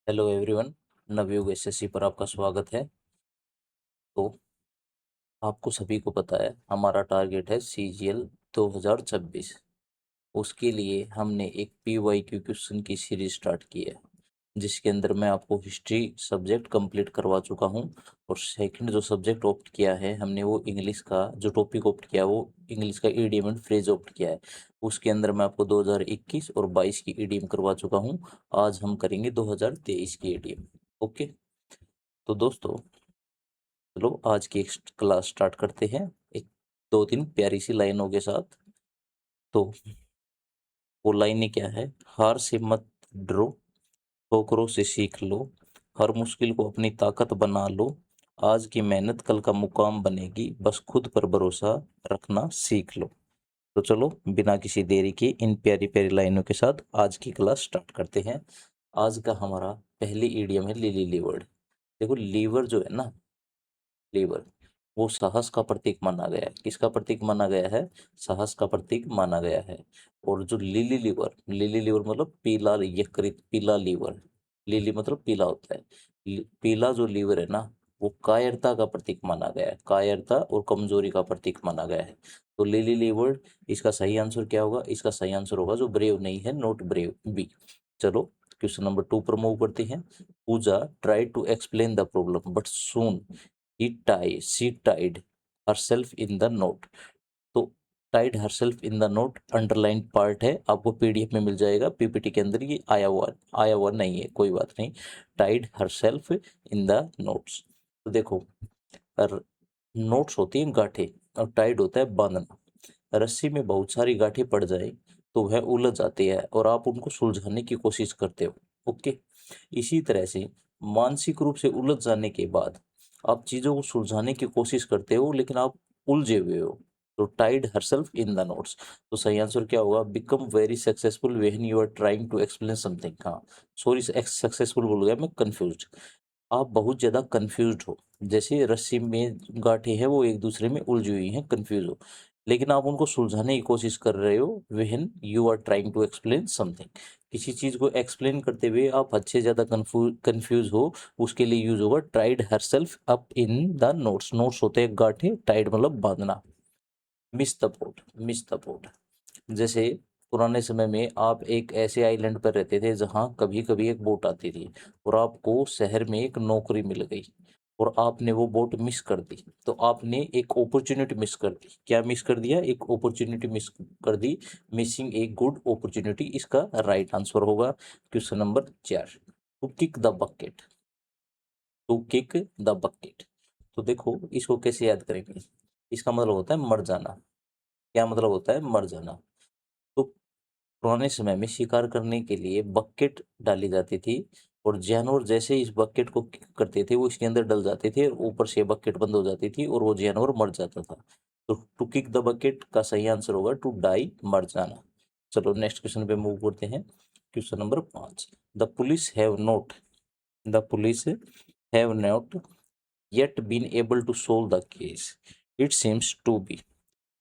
Hello everyone. Navyug SSC पर आपका स्वागत है। तो आपको सभी को पता है हमारा टारगेट है सीजीएल 2026। उसके लिए हमने एक पीवाईक्यू क्वेश्चन की सीरीज स्टार्ट की है, जिसके अंदर मैं आपको हिस्ट्री सब्जेक्ट कंप्लीट करवा चुका हूं। और सेकंड जो सब्जेक्ट ऑप्ट किया है हमने, वो इंग्लिश का जो टॉपिक ऑप्ट किया वो इंग्लिश का ईडीएम एंड फ्रेज ऑप्ट किया है। उसके अंदर मैं आपको 2021 और 22 की ईडीएम करवा चुका हूं। आज हम करेंगे 2023 की ईडीएम। ओके, तो दोस्तों चलो आज की क्लास स्टार्ट करते हैं एक दो तीन प्यारी सी लाइनों के साथ। तो वो लाइनें क्या है? हार से मत डरो, ठोकरों से सीख लो, हर मुश्किल को अपनी ताकत बना लो, आज की मेहनत कल का मुकाम बनेगी, बस खुद पर भरोसा रखना सीख लो। तो चलो बिना किसी देरी के इन प्यारी प्यारी लाइनों के साथ आज की क्लास स्टार्ट करते हैं। आज का हमारा पहली इडियम है लिली लीवर्ड। देखो लीवर जो है ना, लीवर वो साहस का प्रतीक माना गया है। किसका प्रतीक माना गया है? साहस का प्रतीक माना गया है। और जो लिली लीवर, लिली लीवर मतलब पीला यकृत, पीला लीवर। लिली मतलब पीला होता है। पीला जो लीवर है ना, वो कायरता का प्रतीक माना गया है। कायरता और कमजोरी का प्रतीक माना गया है। तो लिली लीवर, इसका सही आंसर क्या होगा? इसका सही आंसर होगा जो ब्रेव नहीं है, नॉट ब्रेव, बी। चलो क्वेश्चन नंबर 2 पर मूव करते हैं। Pooja try to explain the problem but soon she tied herself in the note। तो tied herself in the note underline part है, आपको पीडीएफ में मिल जाएगा। पीपीटी के अंदर ये आया हुआ नहीं है, कोई बात नहीं। Tied herself in the knots. तो देखो, नोट्स होती हैं गांठें और टाइड होता है बांधना। रस्सी में बहुत सारी गांठें पड़ जाए तो वह उलझ जाती है और आप उनको सुलझाने की कोशिश करते हो। ओके, इसी तरह से मानसिक रूप से उलझ जाने के बाद आप चीजों को सुलझाने की कोशिश करते हो, लेकिन आप उलझे हुए हो। तो tied herself in the knots. तो सही आंसर क्या होगा? Become very successful when you are trying to explain something. हाँ सॉरी, सक्सेसफुल बोल गया मैं, कंफ्यूज्ड। आप बहुत ज्यादा कंफ्यूज्ड हो, जैसे रस्सी में गांठें हैं वो एक दूसरे में उलझी हुई हैं, कंफ्यूज हो, लेकिन आप उनको सुलझाने की कोशिश कर रहे हो। When you are trying to explain something, किसी चीज को एक्सप्लेन करते हुए आप हद से ज्यादा कंफ्यूज हो, उसके लिए यूज होगा tied herself up in the knots. Knots होते हैं गांठें, टाइड मतलब बांधना। Miss the boat, miss the boat. जैसे पुराने समय में आप एक ऐसे आइलैंड पर रहते थे जहां कभी कभी एक बोट आती थी और आपको शहर में एक नौकरी मिल गई और आपने वो बोट मिस कर दी, तो आपने एक अपॉर्चुनिटी मिस कर दी। क्या मिस कर दिया? एक अपॉर्चुनिटी मिस कर दी। मिसिंग एक गुड अपॉर्चुनिटी, इसका राइट आंसर होगा question number 4, to kick the bucket. To kick the bucket. तो देखो इसको कैसे याद करेंगे? इसका मतलब होता है मर जाना। क्या मतलब होता है? मर जाना। तो पुराने समय में शिकार करने के लिए बकेट डाली जाती थी और जानवर जैसे ही इस बकेट को किक करते थे वो इसके अंदर डल जाते थे और ऊपर से बकेट बंद हो जाती थी और वो जानवर मर जाता था। तो टू किक द बकेट का सही आंसर होगा टू डाई, मर जाना। चलो नेक्स्ट क्वेश्चन पे मूव करते हैं। Question number 5, the police have not yet been able to solve the case, it seems to be.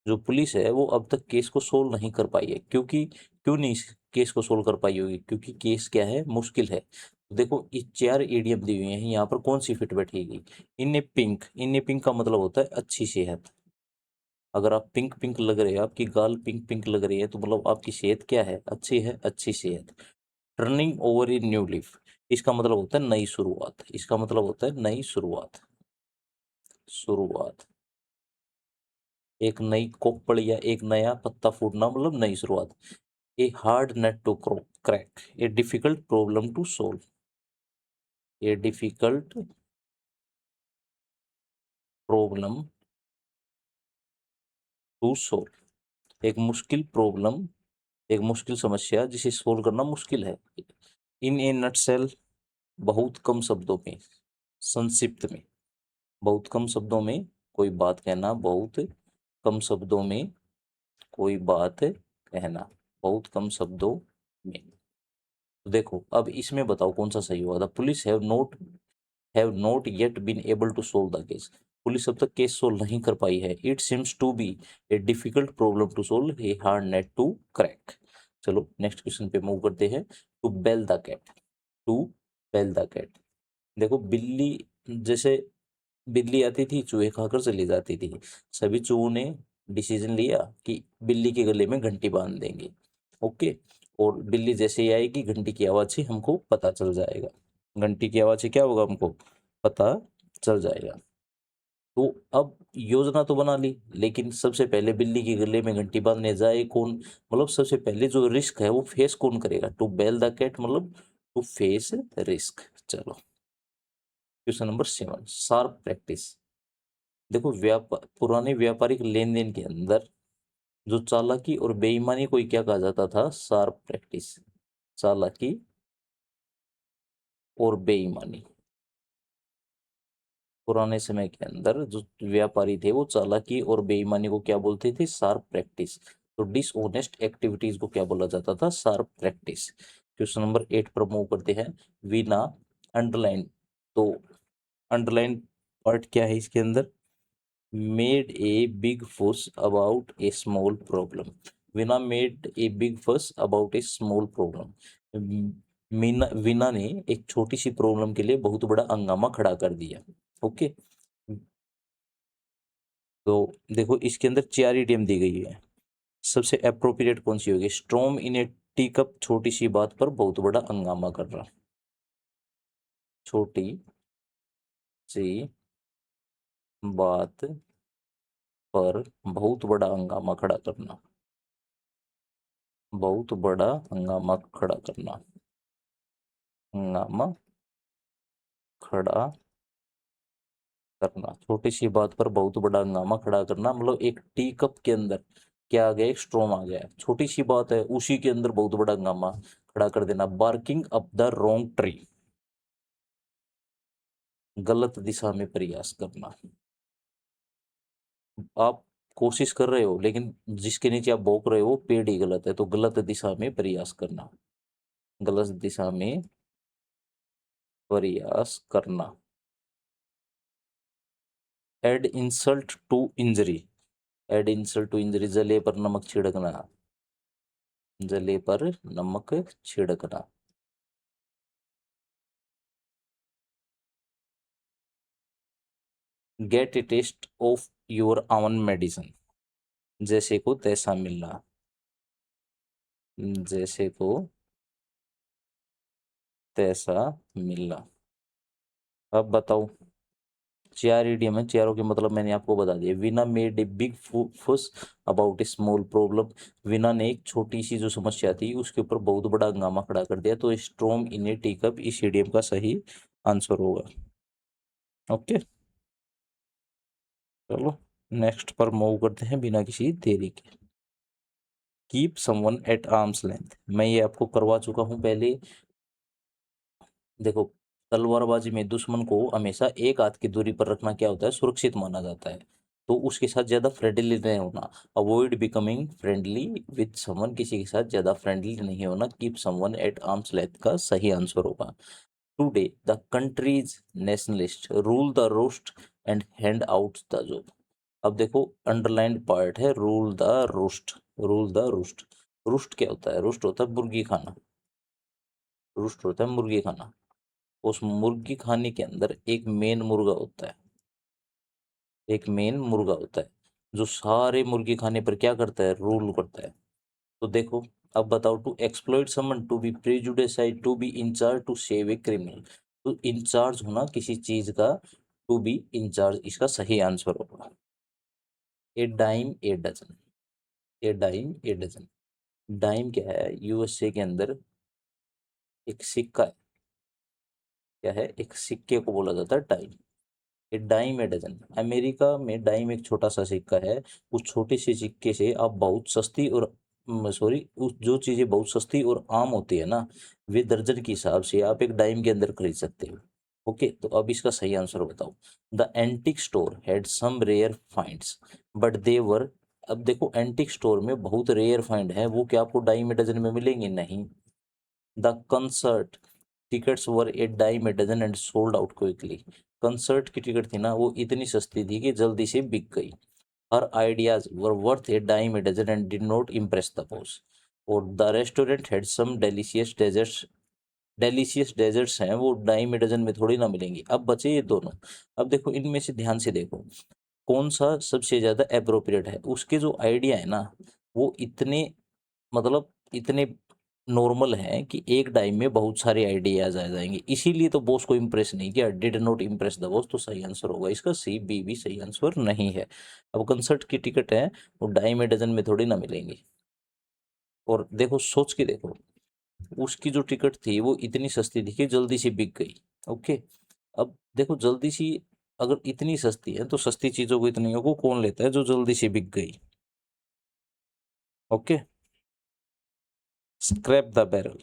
जो पुलिस है वो अब तक केस को सोल्व नहीं कर पाई है। क्योंकि क्यों नहीं केस को सोल्व कर पाई होगी? क्योंकि केस क्या है? मुश्किल है। तो देखो ये 4 ईडीएम दी हुई हैं, यहाँ पर कौन सी फिट बैठेगी? इन ए पिंक, इन ए पिंक का मतलब होता है अच्छी सेहत। अगर आप पिंक पिंक लग रहे हैं, आपकी गाल पिंक पिंक लग रही है, तो मतलब आपकी सेहत क्या है? अच्छी है, अच्छी सेहत। Turning over in new leaf, इसका मतलब होता है नई शुरुआत। इसका मतलब होता है नई शुरुआत, शुरुआत। एक नई कोपड़ या एक नया पत्ता फूटना मतलब नई शुरुआत। A hard nut to crack, a difficult problem to solve, a difficult problem to solve. एक मुश्किल प्रॉब्लम, एक मुश्किल समस्या जिसे सोल्व करना मुश्किल है। इन ए नटसेल, बहुत कम शब्दों में, संक्षिप्त में। बहुत कम शब्दों में कोई बात कहना, बहुत कम शब्दों में कोई बात कहना, बहुत कम शब्दों में। तो देखो अब इसमें बताओ कौन सा सही होगा? The police have not yet been able to solve the case. Police अब तक केस सोल्व नहीं कर पाई है। It seems to be a difficult problem to solve, a hard nut to crack. चलो नेक्स्ट क्वेश्चन पे मूव करते हैं। To bell the cat, to bell the cat. देखो बिल्ली, जैसे बिल्ली आती थी चूहे खाकर चली जाती थी, सभी चूहों ने डिसीजन लिया कि बिल्ली के गले में घंटी बांध देंगे। ओके, और बिल्ली जैसे ही आएगी घंटी की आवाज से हमको पता चल जाएगा, घंटी की आवाज से क्या होगा, हमको पता चल जाएगा। तो अब योजना तो बना ली, लेकिन सबसे पहले बिल्ली के गले में घंटी बांधने जाए कौन, मतलब सबसे पहले जो रिस्क है वो फेस कौन करेगा, टू बेल द कैट मतलब टू फेस रिस्क। चलो क्वेश्चन नंबर 7, शार्प प्रैक्टिस। देखो पुराने व्यापारिक लेन देन के अंदर जो चालाकी और बेईमानी को क्या कहा जाता था, शार्प प्रैक्टिस। चालाकी और बेईमानी, पुराने समय के अंदर जो व्यापारी थे वो चालाकी और बेईमानी को क्या बोलते थे, शार्प प्रैक्टिस। तो डिसऑनेस्ट एक्टिविटीज को क्या बोला जाता था, शार्प प्रैक्टिस। क्वेश्चन नंबर 8 पर मूव करते हैं। वीना अंडरलाइन, तो अंडरलाइन पार्ट क्या है इसके अंदर, made a big fuss about a small problem. Veena made a big fuss about a small problem. Veena ने एक छोटी सी प्रॉब्लम के लिए बहुत बड़ा हंगामा खड़ा कर दिया। ओके, तो देखो इसके अंदर 4 इडियम दी गई है, सबसे अप्रोप्रिएट कौन सी होगी, storm in A tea cup, छोटी सी बात पर बहुत बड़ा हंगामा कर रहा, छोटी सी बात पर बहुत बड़ा हंगामा खड़ा करना, बहुत बड़ा हंगामा खड़ा करना, हंगामा खड़ा करना, छोटी सी बात पर बहुत बड़ा हंगामा खड़ा करना, मतलब एक टी कप के अंदर क्या आ गया, एक स्ट्रॉम आ गया, छोटी सी बात है उसी के अंदर बहुत बड़ा हंगामा खड़ा कर देना। Barking up the wrong tree, गलत दिशा में प्रयास करना। आप कोशिश कर रहे हो लेकिन जिसके नीचे आप भौंक रहे हो पेड़ ही गलत है, तो गलत दिशा में प्रयास करना, गलत दिशा में प्रयास करना। Add insult to injury, add insult to injury, जले पर नमक छिड़कना, जले पर नमक छिड़कना। Get a taste of your own medicine, जैसे को तैसा मिलना, जैसे को तैसा मिलना। अब बताओ, 4 इडियम है, चारों के मतलब मैंने आपको बता दिया। वीना मेड ए बिग फुस about A small problem, Veena ने एक छोटी सी जो समस्या थी उसके ऊपर बहुत बड़ा हंगामा खड़ा कर दिया, तो storm in A tea cup इस इडियम का सही आंसर होगा। ओके, चलो नेक्स्ट पर मूव करते हैं बिना किसी देरी के। Keep someone eight arms length, मैं ये आपको करवा चुका हूं पहले। देखो तलवारबाजी में दुश्मन को हमेशा एक हाथ की दूरी पर रखना क्या होता है, सुरक्षित माना जाता है, तो उसके साथ ज्यादा फ्रेंडली नहीं होना। Avoid becoming friendly with someone, किसी के साथ ज्यादा फ्रेंडली नहीं होना। Keep someone eight arms length का सही आंसर होगा। Today the countries nationalist rule the roast and hand out the job. अब देखो अंडरलाइंड पार्ट है rule the roast, rule the roast. Roast क्या होता है, रोस्ट होता है मुर्गी खाना, रोस्ट होता है मुर्गी खाना। उस मुर्गी खाने के अंदर एक मेन मुर्गा होता है, एक मेन मुर्गा होता है जो सारे मुर्गी खाने पर क्या करता है, रूल करता है। तो देखो अब बताओ, to exploit someone, to be prejudiced, to be in charge, to save a criminal. तो इंचार्ज होना किसी चीज का, टू बी इंचार्ज इसका सही आंसर होगा। A dime a dozen, a dime a dozen. Dime क्या है, यूएसए के अंदर एक सिक्का है, क्या है, एक सिक्के को बोला जाता है डाइम। ये डाइम ए डजन, अमेरिका में डाइम एक छोटा सा सिक्का है। उस छोटे से सिक्के से आप बहुत सस्ती और सॉरी उस जो चीजें बहुत सस्ती और आम होती है ना, वे दर्जन के हिसाब से आप एक डाइम के अंदर खरीद सकते हो। ओके, तो अब इसका सही आंसर बताओ। The antique store had some rare finds but they were, अब देखो एंटिक स्टोर में बहुत रेयर फाइंड है, वो क्या आपको डाइम ए डजन में मिलेंगे, नहीं। The concert tickets were a dime a dozen and sold out quickly. Concert की टिकट थी ना वो इतनी सस्ती थी कि जल्दी से बिक गई। Her ideas were worth a dime a dozen and did not impress the boss. और the restaurant had some delicious desserts delicious desserts हैं वो डाई में डजन में थोड़ी ना मिलेंगी। अब बचे ये दोनों। अब देखो इनमें से ध्यान से देखो कौन सा सबसे ज्यादा एप्रोप्रिएट है। उसके जो आइडिया है ना वो इतने मतलब इतने नॉर्मल हैं कि एक डाई में बहुत सारे आइडियाज आ जाएंगे। इसीलिए तो बॉस को इम्प्रेस नहीं किया, did not impress the boss. तो सही आंसर होगा इसका सी, बी भी सही आंसर नहीं है। अब कंसर्ट की टिकट है वो डाई में डजन में थोड़ी ना मिलेंगी। और देखो सोच के देखो उसकी जो टिकट थी वो इतनी सस्ती थी कि जल्दी से बिक गई। ओके। अब देखो जल्दी सी अगर इतनी सस्ती है तो सस्ती चीजों को इतनी को कौन लेता है जो जल्दी से बिक गई। Okay. Scrap the barrel.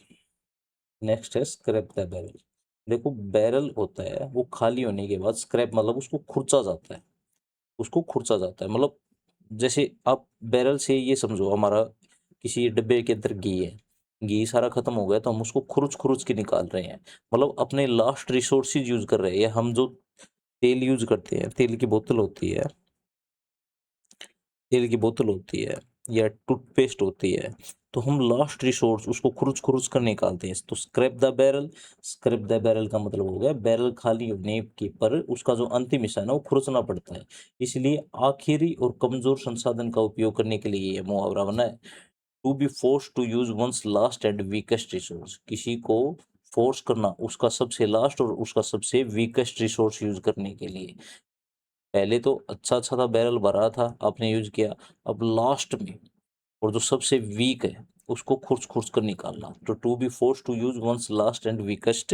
Next है स्क्रैप द बैरल। देखो बैरल होता है वो खाली होने के बाद स्क्रैप मतलब उसको खुरचा जाता है। उसको खुरचा जाता है मतलब जैसे आप बैरल से ये समझो हमारा किसी डब्बे के अंदर घी है, घी सारा खत्म हो गया तो हम उसको खुरुच खुरुच के निकाल रहे हैं। मतलब अपने लास्ट रिसोर्सेज यूज कर रहे हैं। हम जो तेल यूज करते हैं, तेल की बोतल होती है, तेल की बोतल होती है या टूथपेस्ट होती है, तो हम लास्ट रिसोर्स उसको खुरुच खुरुच कर निकालते हैं। तो scrap the barrel, scrap the barrel का मतलब हो गया बैरल खाली होने के पर उसका जो अंतिम हिस्सा है ना वो खुरचना पड़ता है। इसलिए आखिरी और कमजोर संसाधन का उपयोग करने के लिए ये मुहावरा बना है। To be forced to use one's last and weakest resource. किसी को फोर्स करना उसका सबसे लास्ट और उसका सबसे वीकेस्ट रिसोर्स यूज करने के लिए। पहले तो अच्छा अच्छा था बैरल भरा था आपने यूज किया, अब लास्ट में और जो सबसे वीक है उसको खुर्च खुर्च कर निकालना। तो to be forced to use one's last and weakest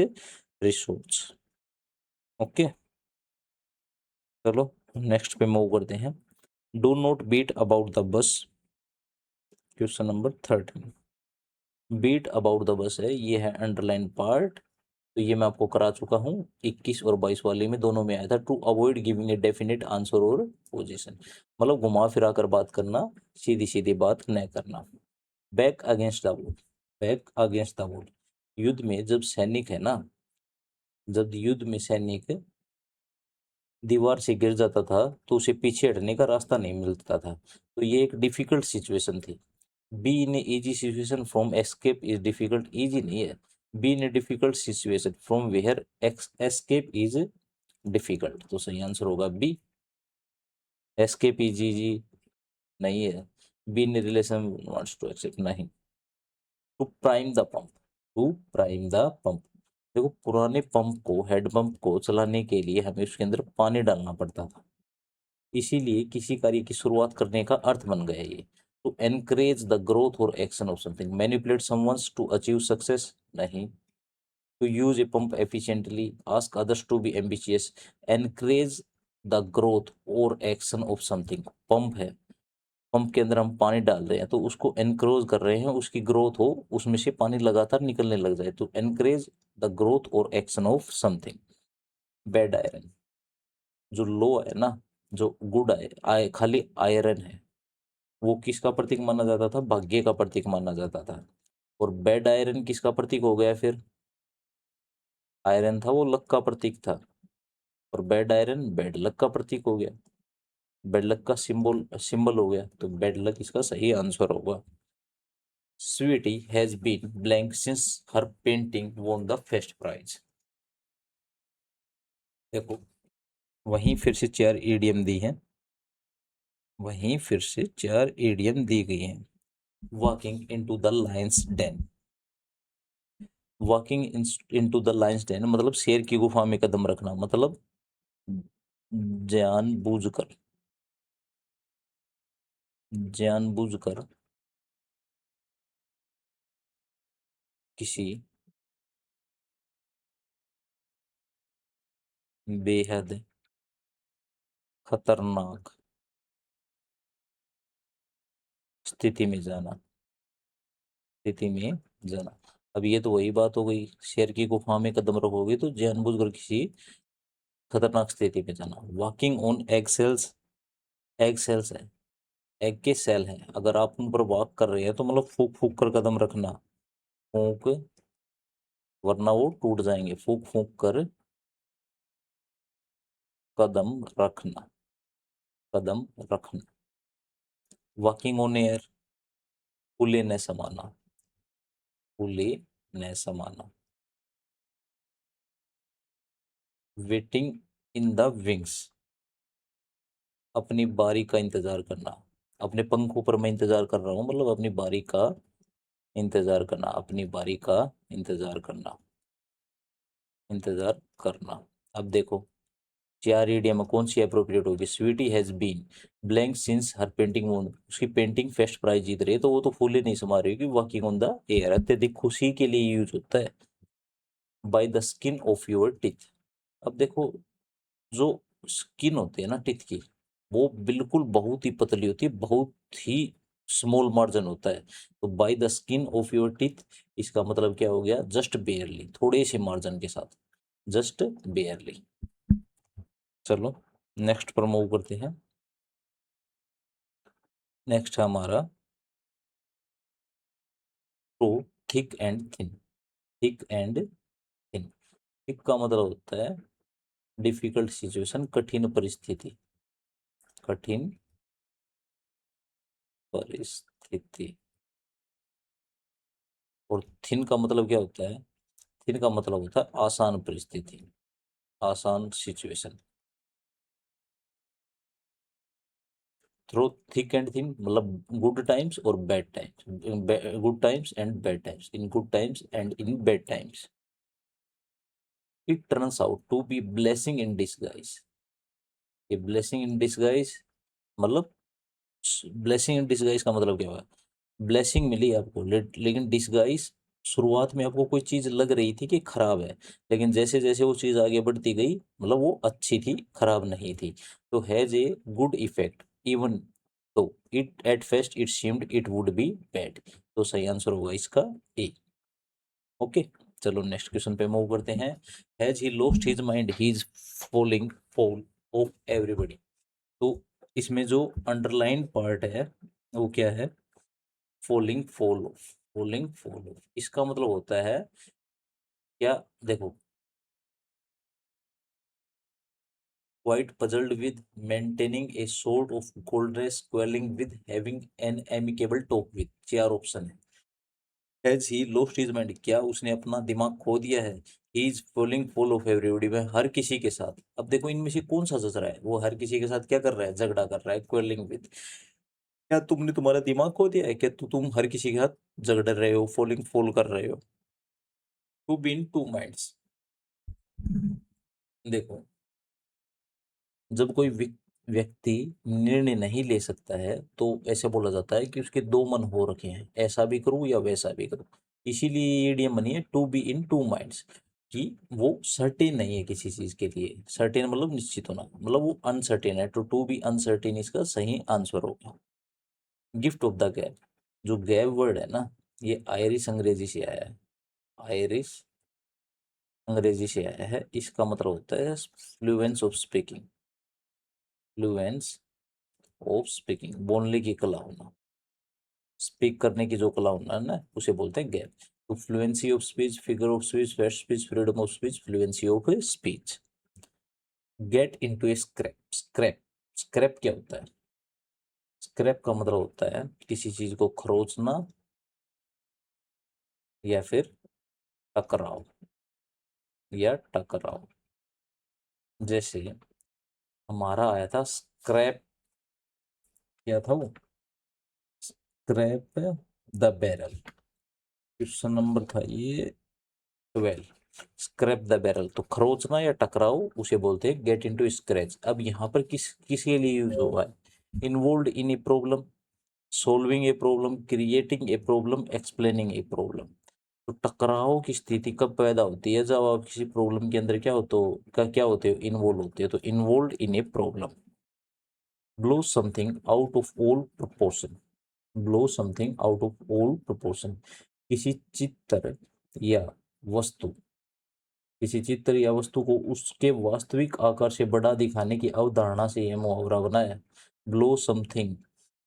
resource. Okay. चलो नेक्स्ट पे मूव करते हैं। Do not beat about the bush. Question number 13। Beat about the bush है, ये है अंडरलाइन पार्ट। तो ये मैं आपको करा चुका हूँ 21 और 22 वाले में, दोनों में आया था। To avoid giving a definite answer और पोजीशन, मतलब घुमा फिरा कर बात करना, सीधी सीधी बात न करना। Back against the wall, back against the wall. युद्ध में जब सैनिक है ना, जब युद्ध में सैनिक दीवार से गिर जाता था तो उसे पीछे हटने का रास्ता नहीं मिलता था। तो ये एक डिफिकल्ट सिचुएशन थी। Be in easy situation from escape is difficult, easy नहीं है। Be in difficult situation from where escape is difficult. तो सही आंसर होगा बी, एस्केप इज इजी नहीं है। Be in relation wants to accept नहीं। To prime the pump, to prime the pump. देखो पुराने पंप को, हेड पंप को चलाने के लिए हमें उसके अंदर पानी डालना पड़ता था। इसीलिए किसी कार्य की शुरुआत करने का अर्थ बन गया ये। टू एनकरेज द ग्रोथ और action of something, manipulate someone's to achieve success नहीं। To use a pump efficiently, ask others to be ambitious, encourage the growth और एक्शन ऑफ समथिंग। पंप है, पंप के अंदर हम पानी डाल रहे हैं तो उसको एनकरेज कर रहे हैं, उसकी ग्रोथ हो, उसमें से पानी लगातार निकलने लग जाए। तो एनकरेज द ग्रोथ और action of something. Bed iron, जो लो है ना, जो गुड आय खाली आयरन है, वो किसका प्रतीक माना जाता था? भाग्य का प्रतीक माना जाता था। और बेड आयरन किसका प्रतीक हो गया फिर? आयरन था वो लक का प्रतीक था, और बेड आयरन बेड लक का प्रतीक हो गया, बेड लक का सिंबल सिंबल हो गया। तो बेड लक इसका सही आंसर होगा। Sweety has been blank since her painting won the first prize. देखो वहीं फिर से चार ईडीएम दी हैं, वहीं फिर से चार ईडीएम दी गई हैं। Walking into the lion's den, walking into the lion's den मतलब शेर की गुफा में कदम रखना, मतलब जानबूझकर, जानबूझकर किसी बेहद खतरनाक स्थिति में जाना, स्थिति में जाना। अब ये तो वही बात हो गई, शेर की गुफा में कदम रखोगे तो जानबूझकर किसी खतरनाक स्थिति में जाना। Walking on egg cells, egg cells है, एग के सेल हैं, अगर आप उन पर वॉक कर रहे हैं तो मतलब फूक फूक कर कदम रखना, फूक, वरना वो टूट जाएंगे। फूक फूक कर कदम रखना, कदम रखना। वॉकिंग ऑन एयर, फूले न समाना, फूले न समाना। वेटिंग इन द विंग्स, अपनी बारी का इंतजार करना। अपने पंखों पर मैं इंतजार कर रहा हूँ, मतलब अपनी बारी का इंतजार करना, अपनी बारी का इंतजार करना, इंतजार करना। अब देखो चार ईडियम में कौन सी अप्रोप्रिएट होगी। Sweety has been blank since her painting won, उसकी पेंटिंग फर्स्ट प्राइज जीत रही है, तो वो तो फुल ही नहीं समा रही होगी। वॉकिंग ऑन द एयर अत्यधिक खुशी के लिए यूज होता है। By the skin of your teeth, अब देखो जो स्किन होती है ना टीथ की, वो बिल्कुल बहुत ही पतली होती है, बहुत ही स्मॉल मार्जिन होता है। तो by the skin of your teeth, इसका मतलब क्या हो गया, जस्ट बेयरली, थोड़े से मार्जिन के साथ, जस्ट बेयरली। चलो नेक्स्ट पर मूव करते हैं। नेक्स्ट है हमारा to thick and thin. Thick and thin, thick का मतलब होता है डिफिकल्ट सिचुएशन, कठिन परिस्थिति, कठिन परिस्थिति। और थिन का मतलब क्या होता है, थिन का मतलब होता है आसान परिस्थिति, आसान situation. Through thick and thin मतलब गुड टाइम्स और bad times, good times and bad times, in good times and in bad times. It turns out to be blessing in disguise. ये ब्लेसिंग इन डिसगाइज मतलब, blessing in disguise का मतलब क्या हुआ, blessing मिली आपको लेकिन disguise, शुरुआत में आपको कोई चीज लग रही थी कि खराब है, लेकिन जैसे जैसे वो चीज आगे बढ़ती गई, मतलब वो अच्छी थी, खराब नहीं थी। तो has a good effect even though it at first it seemed it would be bad. तो सही आंसर होगा इसका ए। ओके, चलो नेक्स्ट क्वेश्चन पे मूव करते हैं। Has he lost his mind he is falling fall of everybody. तो इसमें जो अंडरलाइन पार्ट है वो क्या है, falling fall of, falling fall of, इसका मतलब होता है क्या, देखो quite puzzled with maintaining a sort of coldness quelling with having an amicable talk with, चार ऑप्शन है। Has he lost his mind, क्या उसने अपना दिमाग खो दिया है। He is falling fall of everybody, वह हर किसी के साथ। अब देखो इनमें से कौन सा जच रहा है, वो हर किसी के साथ क्या कर रहा है, झगड़ा कर रहा है, क्वेलिंग विद। क्या तुमने तुम्हारा दिमाग खो दिया है, क्या तुम हर किसी के साथ झगड़ रहे हो, फॉलिंग फॉल कर रहे हो। To be in two minds, देखो जब कोई व्यक्ति निर्णय नहीं ले सकता है तो ऐसे बोला जाता है कि उसके दो मन हो रखे हैं, ऐसा भी करूं या वैसा भी करूं। इसीलिए ईडीएम बनी है to be in two minds, कि वो सर्टेन नहीं है किसी चीज के लिए। सर्टेन मतलब निश्चित होना, मतलब वो अनसर्टेन है, तो टू बी अनसर्टेन इसका सही आंसर होगा। गिफ्ट ऑफ द गैप, जो गैप वर्ड है ना, ये आयरिश अंग्रेजी से आया है, आयरिश अंग्रेजी से आया है। इसका मतलब होता है Fluence of speaking, Fluence of speaking, बोलने की कला होना, स्पीक करने की जो कला होना है ना, उसे बोलते हैं गैप। तो fluency of speech, figure of speech, first speech, freedom of speech, fluency of speech. Get into A scrap, scrap, scrap क्या होता है, स्क्रैप का मतलब होता है किसी चीज को खरोचना या फिर टकराव, या टकराव। जैसे हमारा आया था स्क्रैप, क्या था वो, scrap the barrel, question number था ये 12। स्क्रैप द बैरल, तो खरोचना या टकराव उसे बोलते हैं गेट इनटू स्क्रैच। अब यहाँ पर किसके लिए यूज हुआ है, involve in a problem, solving a problem, creating a problem, explaining a problem. तो टकराव की स्थिति कब पैदा होती है, जब आप किसी प्रॉब्लम के अंदर क्या होते हो, क्या होते हो, इन्वॉल्व होते हो। तो involve in a problem. Blow something out of all proportion, blow something out of all proportion, किसी चित्र या वस्तु, किसी चित्र या वस्तु को उसके वास्तविक आकार से बड़ा दिखाने की अवधारणा से यह मुहावरा बना है। Blow something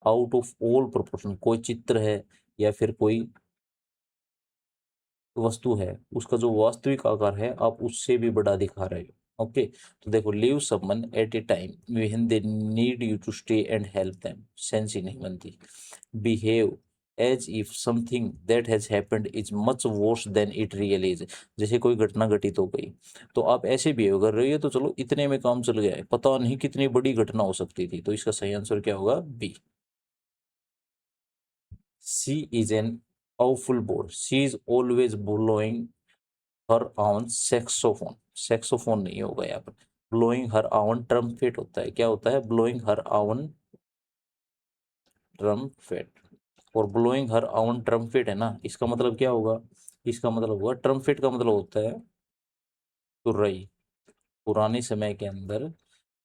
out of all proportion, कोई चित्र है या फिर कोई वस्तु है, उसका जो वास्तविक आकार है आप उससे भी बड़ा दिखा रहे हो। ओके, तो देखो leave someone at a time when they need you to stay and help them, sense ही नहीं बनती। Behave as if something that has happened is much worse than it really is. जैसे कोई घटना घटित हो गई तो आप ऐसे बिहेव कर रही है तो चलो इतने में काम चल गया है, पता नहीं कितनी बड़ी घटना हो सकती थी। तो इसका सही आंसर क्या होगा? B. She is an awful board. She is always blowing her own saxophone. saxophone नहीं होगा यहाँ पर। blowing her own trumpet होता है। क्या होता है? blowing her own trumpet। और blowing her own trumpet है ना, इसका मतलब क्या होगा? इसका मतलब होगा, ट्रम्पेट का मतलब होता है तुरई। पुराने समय के अंदर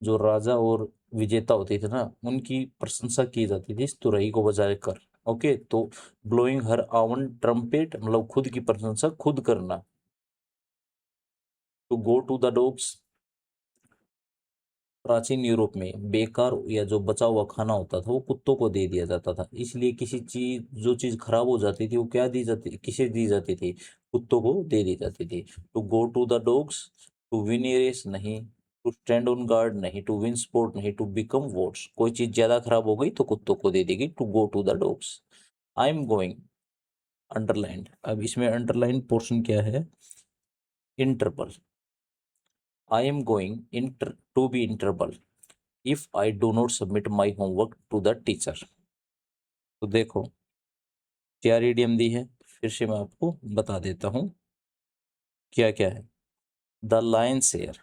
जो राजा और विजेता होते थे ना, उनकी प्रशंसा की जाती थी इस तुरई को बजा कर। ओके, तो ब्लोइंग हर आवन ट्रम्पेट मतलब खुद की प्रशंसा खुद करना। To go to the dogs, प्राचीन यूरोप में बेकार या जो बचा हुआ खाना होता था वो कुत्तों को दे दिया जाता था। इसलिए किसी चीज, जो चीज खराब हो जाती थी वो क्या दी जाती, किसे दी जाती थी? कुत्तों को दे दी जाती थी। To go to the dogs, to win a race नहीं, टू स्टैंड ऑन गार्ड नहीं, टू विन स्पोर्ट नहीं, टू बिकम वॉट्स। कोई चीज ज्यादा खराब हो गई तो कुत्तों को दे देगी। To go to the dogs. I am going, underlined. अब इसमें अंडरलाइन पोर्शन क्या है? Interval. I am going inter to be interval if I do not submit my homework to the teacher. तो देखो, चार ईडियम दी है, फिर से मैं आपको बता देता हूँ क्या क्या है। द लायन शेयर,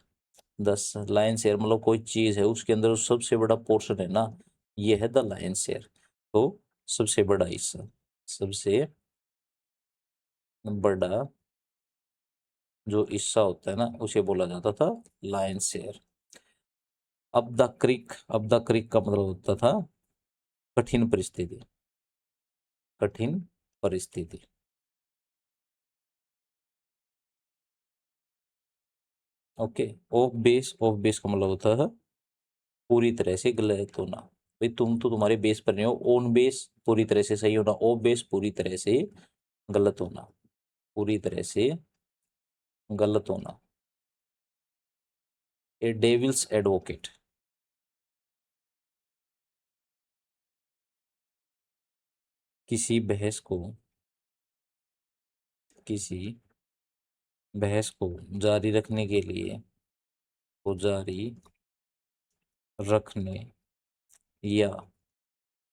दस लायन शेयर मतलब कोई चीज है उसके अंदर जो सबसे बड़ा पोर्शन है ना, ये है द लायन शेयर। तो सबसे बड़ा हिस्सा, सबसे बड़ा जो हिस्सा होता है ना उसे बोला जाता था लायन शेयर। अब द क्रिक का मतलब होता था कठिन परिस्थिति, कठिन परिस्थिति। ओके, ऑफ बेस का मतलब होता है पूरी तरह से गलत होना। भाई तुम तो तुम्हारे बेस पर नहीं हो। ऑन बेस पूरी तरह से सही होना, ऑफ बेस पूरी तरह से गलत होना, पूरी तरह से गलत होना। ए डेविल्स एडवोकेट, किसी बहस को, किसी बहस को जारी रखने के लिए, को जारी रखने या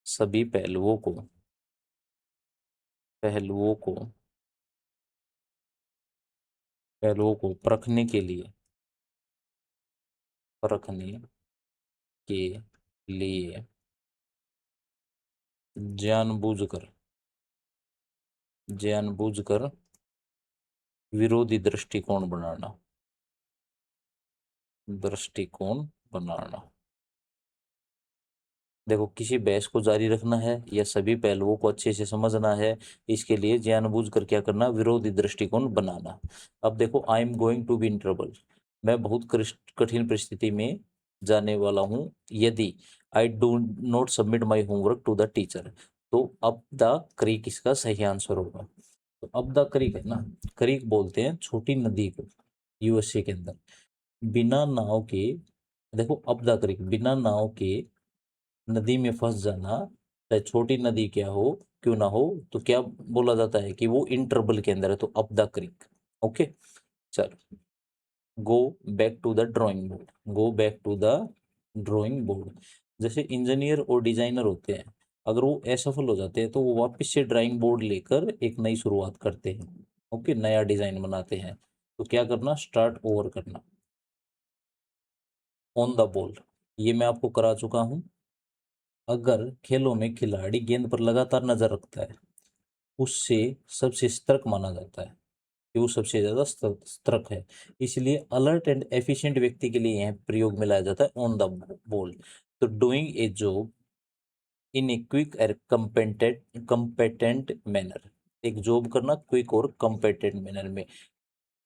सभी पहलुओं को परखने के लिए जानबूझकर जानबूझकर विरोधी दृष्टिकोण बनाना। देखो, किसी बहस को जारी रखना है या सभी पहलुओं को अच्छे से समझना है, इसके लिए जानबूझकर क्या करना? विरोधी दृष्टिकोण बनाना। अब देखो, I am going to be in trouble, मैं बहुत कठिन परिस्थिति में जाने वाला हूँ यदि I do not submit my homework to the teacher. तो अब द क्रीक इसका सही आंसर होगा। तो अब द क्रीक है ना, क्रीक बोलते हैं छोटी नदी को यूएसए के अंदर। बिना नाव के, देखो अब द क्रीक, बिना नाव के नदी में फंस जाना, चाहे छोटी नदी क्या हो, क्यों ना हो, तो क्या बोला जाता है कि वो इंटरवल के अंदर है। तो अप द क्रिक। ओके, चलो, go back to the drawing board, go back to the drawing board. जैसे इंजीनियर और डिजाइनर होते हैं, अगर वो असफल हो जाते हैं तो वो वापस से ड्राइंग बोर्ड लेकर एक नई शुरुआत करते हैं। ओके, नया डिजाइन बनाते हैं। तो क्या करना? स्टार्ट ओवर करना। ऑन द बॉल, ये मैं आपको करा चुका हूं। अगर खेलों में खिलाड़ी गेंद पर लगातार नजर रखता है, उससे सबसे सतर्क माना जाता है कि वो सबसे ज्यादा सतर्क है। इसलिए अलर्ट एंड एफिशिएंट व्यक्ति के लिए यह प्रयोग में लाया जाता है ऑन द बॉल। तो doing a job in a quick और कंपेटेंट मैनर, एक जॉब करना क्विक और कंपेटेंट मैनर में।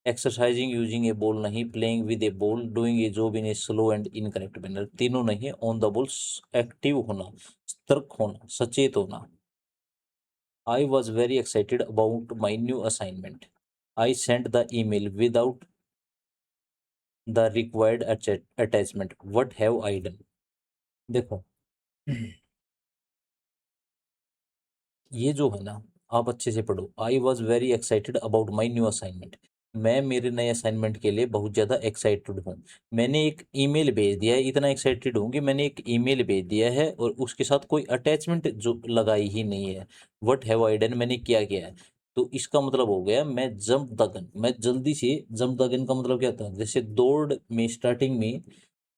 एक्सरसाइजिंग यूजिंग ए बॉल नहीं, playing with A ball, doing a job in a slow and incorrect manner, तीनों नहीं है। ऑन द बॉल, एक्टिव होना, सतर्क होना, सचेत होना। I was very excited about my new assignment. I sent the email without the required attachment. What have I done? देखो, ये जो है ना, आप अच्छे से पढ़ो। I was very excited about my new assignment. मैं मेरे नए असाइनमेंट के लिए बहुत ज़्यादा एक्साइटेड हूँ। मैंने एक ईमेल भेज दिया है, इतना एक्साइटेड हूँ कि मैंने एक ईमेल भेज दिया है और उसके साथ कोई अटैचमेंट जो लगाई ही नहीं है। वट हैव आई डन, मैंने क्या किया है। तो इसका मतलब हो गया मैं जंप द गन, मैं जल्दी से। जंप द गन का मतलब क्या था, जैसे दौड़ में स्टार्टिंग में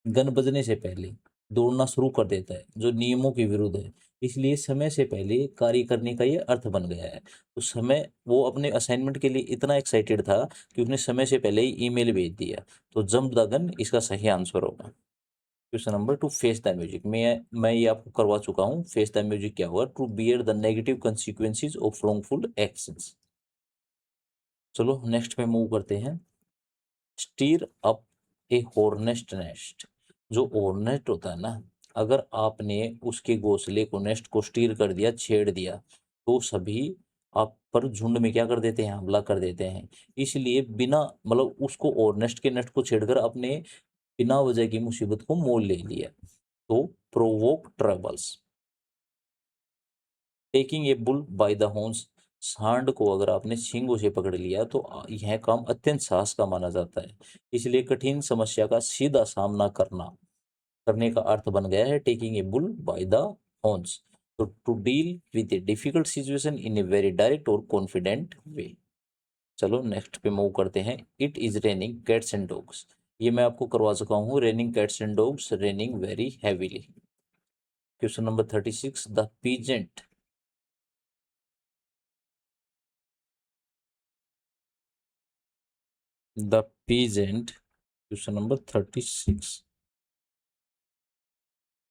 गन बजने से पहले दौड़ना शुरू कर देता है, जो नियमों के विरुद्ध है। इसलिए समय से पहले कार्य करने का ये अर्थ बन गया है। तो समय, वो अपने असाइनमेंट के लिए इतना एक्साइटेड था कि उसने समय से पहले ही ईमेल भेज दिया। तो जंप द गन इसका सही आंसर होगा। Question number 2, face the music. मैं ये आपको करवा चुका हूँ। फेस द म्यूजिक क्या हुआ, to bear the negative consequences of wrongful actions. चलो नेक्स्ट पे मूव करते हैं। Stir up a hornet nest. जो हॉर्नेट होता है ना, अगर आपने उसके घोंसले को, नेस्ट को स्टीर कर दिया, छेड़ दिया, तो सभी आप पर झुंड में क्या कर देते हैं, हमला कर देते हैं। इसलिए बिना मतलब उसको हॉर्नेट के नेस्ट को छेड़कर अपने बिना वजह की मुसीबत को मोल ले लिया। तो provoke troubles. Taking a bull by the horns. सांड को अगर आपने सींगों से पकड़ लिया तो यह काम अत्यंत साहस का माना जाता है। इसलिए कठिन समस्या का सीधा सामना करने का अर्थ बन गया है taking a bull by the horns. तो to deal with a difficult situation in a very direct और कॉन्फिडेंट वे। चलो नेक्स्ट पे मूव करते हैं। It is raining cats and dogs. ये मैं आपको करवा चुका हूँ। Raining cats and dogs, raining very heavily. Question number 36, the peasant. The peasant, question number 36।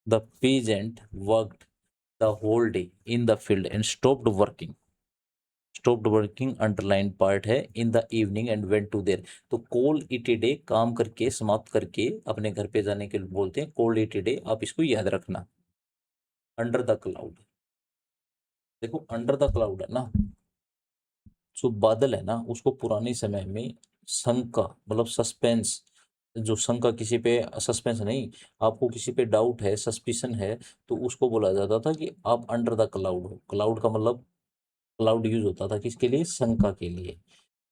The peasant worked the whole day in the field and stopped working. Stopped working underlined part है in the evening and went to there. तो call it a day, काम करके, समाप्त करके अपने घर पे जाने के लिए बोलते हैं call it a day। आप इसको याद रखना। Under the cloud. देखो अंडर द क्लाउड है ना, जो बादल है ना, उसको पुराने समय में शंका मतलब सस्पेंस, जो शंका किसी पे, सस्पेंस नहीं, आपको किसी पे डाउट है, सस्पिशन है, तो उसको बोला जाता था कि आप अंडर द क्लाउड हो। क्लाउड का मतलब, क्लाउड यूज होता था किसके लिए, शंका के लिए।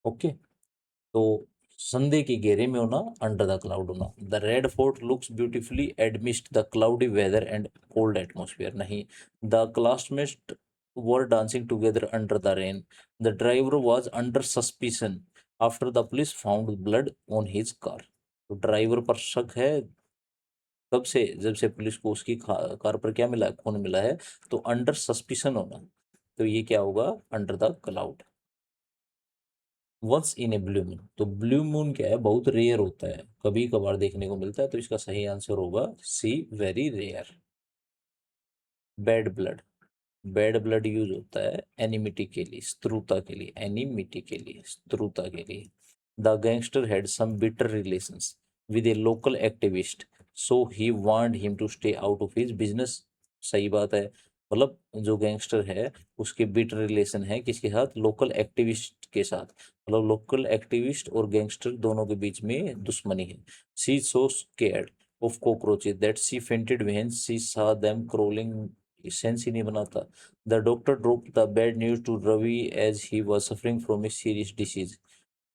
ओके। तो संदेह के घेरे में होना, अंडर द क्लाउड होना। The Red Fort looks beautifully amidst the cloudy weather and cold atmosphere, नहीं। The classmate were dancing together under the rain. The driver was under suspicion after the police found blood on his car. तो driver पर शक है, कब से, जब से police को उसकी कार पर क्या मिला है, खून मिला है। तो अंडर सस्पिशन होना, तो ये क्या होगा, under the cloud. Once in a blue moon. तो ब्लू मून क्या है, बहुत रेयर होता है, कभी कभार देखने को मिलता है। तो इसका सही आंसर होगा C, very rare. Bad blood. Bad blood use होता है एनिमिटी के लिए, शत्रुता के लिए, एनिमिटी के लिए, शत्रुता के लिए। The gangster had some bitter relations with a local activist, so he want him to stay out of his business. सही बात है। मतलब जो गैंगस्टर है उसके बिटर रिलेशन है किसके साथ, लोकल एक्टिविस्ट के साथ। मतलब लोकल एक्टिविस्ट और गैंगस्टर दोनों के बीच में दुश्मनी है। She so scared of cockroaches that she fainted when she saw them crawling। Sense ही नहीं बनाता। The doctor drop the bad news to Ravi as he was suffering from a serious disease.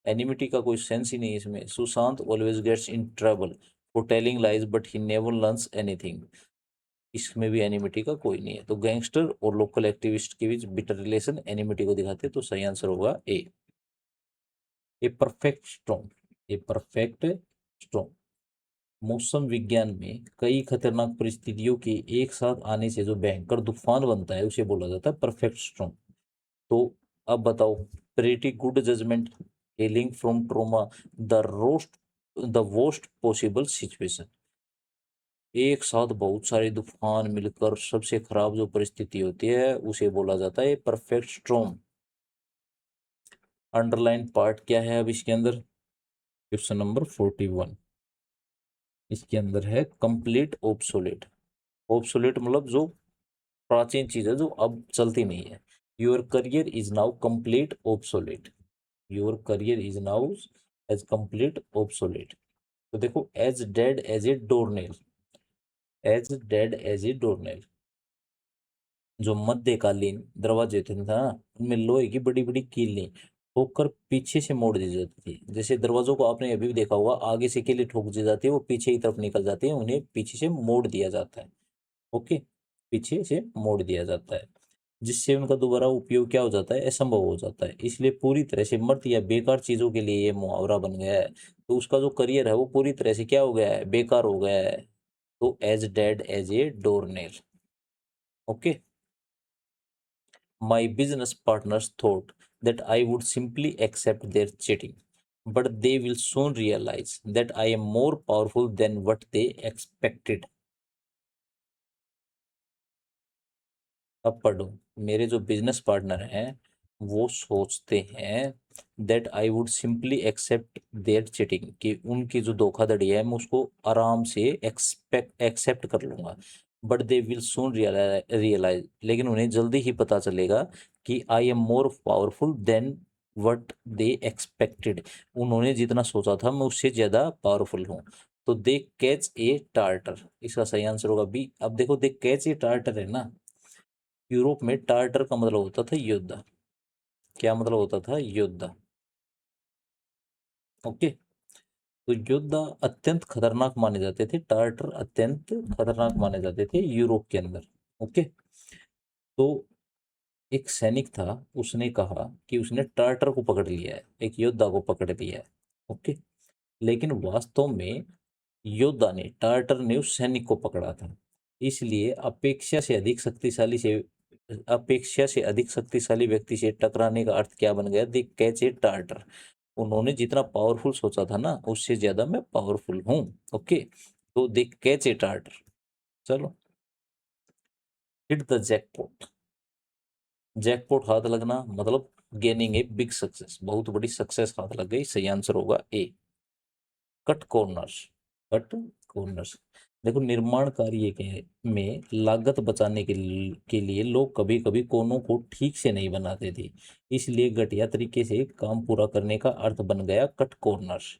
Enmity का कोई सेंस ही नहीं है इसमें। Sushant always gets in trouble for telling lies but he never learns anything. इसमें भी एनिमिटी का कोई नहीं है। तो गैंगस्टर और लोकल एक्टिविस्ट के बीच बिटर रिलेशन एनिमिटी को दिखाते हैं। तो सही आंसर होगा A. A perfect storm. A perfect storm, मौसम विज्ञान में कई खतरनाक परिस्थितियों के एक साथ आने से जो भयंकर तूफान बनता है उसे बोला जाता है परफेक्ट स्टॉर्म। तो अब बताओ, pretty good judgement, healing from trauma, the worst possible situation. एक साथ बहुत सारे तूफान मिलकर सबसे खराब जो परिस्थिति होती है उसे बोला जाता है परफेक्ट स्टॉर्म। अंडरलाइन पार्ट क्या है अब इसके अंदर, क्वेश्चन नंबर 41। इसके अंदर है कंप्लीट ऑब्सोलेट। ऑब्सोलेट मतलब जो प्राचीन चीज है, जो अब चलती नहीं है। Your career is now complete obsolete. Your career is now as complete obsolete. तो देखो, as dead as a doornail. As dead as a doornail. जो मध्यकालीन दरवाजे होते थे ना, उनमें लोहे की बड़ी बड़ी कीलें ठोक कर पीछे से मोड़ दी जाती थी। जैसे दरवाजों को आपने अभी भी देखा होगा, आगे से कीलें ठोक दी जाती है, वो पीछे की तरफ निकल जाती है, उन्हें पीछे से मोड़ दिया जाता है। ओके, पीछे से मोड़ दिया जाता है, जिससे उनका दोबारा उपयोग क्या हो जाता है, असंभव हो जाता है। इसलिए पूरी तरह से मर्त या बेकार चीजों के लिए ये मुहावरा बन गया है। तो उसका जो करियर है वो पूरी तरह से क्या हो गया है, बेकार हो गया है। तो as dead as a door nail. Okay. My business partners thought that I would simply accept their cheating, but they will soon realize that I am more powerful than what they expected. अब पढ़ो। मेरे जो business partner हैं वो सोचते हैं that I would simply accept their cheating, कि उनकी जो धोखाधड़ी है मैं उसको आराम से एक्सेप्ट कर लूंगा। But they will soon realise, लेकिन उन्हें जल्दी ही पता चलेगा कि I am more powerful than what they expected. उन्होंने जितना सोचा था मैं उससे ज्यादा पावरफुल हूँ। तो दे कैच ए टार्टर, इसका सही आंसर होगा बी। अब देखो, दे कैच ए टार्टर है ना, यूरोप में टार्टर का मतलब होता था योद्धा। क्या मतलब होता था, योद्धा। ओके। तो योद्धा अत्यंत खतरनाक माने जाते थे, टार्टर अत्यंत खतरनाक माने जाते थे यूरोप के अंदर। ओके। तो एक सैनिक था, उसने कहा कि उसने टार्टर को पकड़ लिया है, एक योद्धा को पकड़ लिया है। ओके। लेकिन वास्तव में योद्धा ने, टार्टर ने उस सैनिक को पकड़ा था। इसलिए अपेक्षा से अधिक शक्तिशाली व्यक्ति से टकराने का अर्थ क्या बन गया, द कैच ए टार्टर। उन्होंने जितना पावरफुल सोचा था ना उससे ज्यादा मैं पावरफुल हूँ। ओके। तो द कैच ए टार्टर। चलो। Hit the jackpot. जैकपॉट हाथ लगना मतलब गेनिंग ए बिग सक्सेस, बहुत बड़ी सक्सेस हाथ लग गई। सही आंसर होगा A. Cut corners. Cut corners. देखो, निर्माण कार्य के में लागत बचाने के लिए लोग कभी कभी कोनों को ठीक से नहीं बनाते थे। इसलिए घटिया तरीके से काम पूरा करने का अर्थ बन गया कट कॉर्नर्स।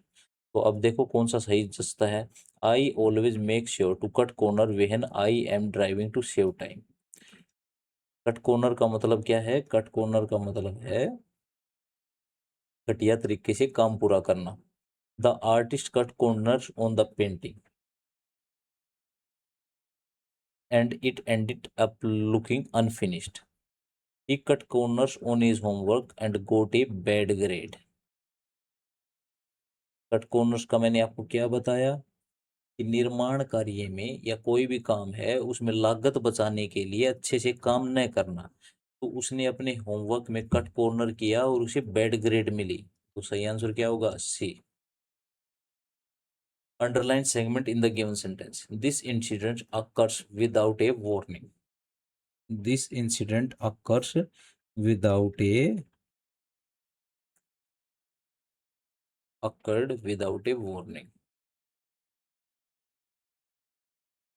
तो अब देखो कौन सा सही जचता है। I always make sure to cut corner when I am driving to save time. Cut corner का मतलब क्या है, कट कॉर्नर का मतलब है घटिया तरीके से काम पूरा करना। The artist cut corners on the painting and it ended up looking unfinished. He cut corners on his homework and got a bad grade. Cut corners का मैंने आपको क्या बताया कि निर्माण कार्य में या कोई भी काम है उसमें लागत बचाने के लिए अच्छे से काम न करना। तो उसने अपने होमवर्क में कट कॉर्नर किया और उसे बैड ग्रेड मिली। तो सही आंसर क्या होगा, C. Underline segment in the given sentence, this incident occurs without a warning. This incident occurs without a occurred without a warning.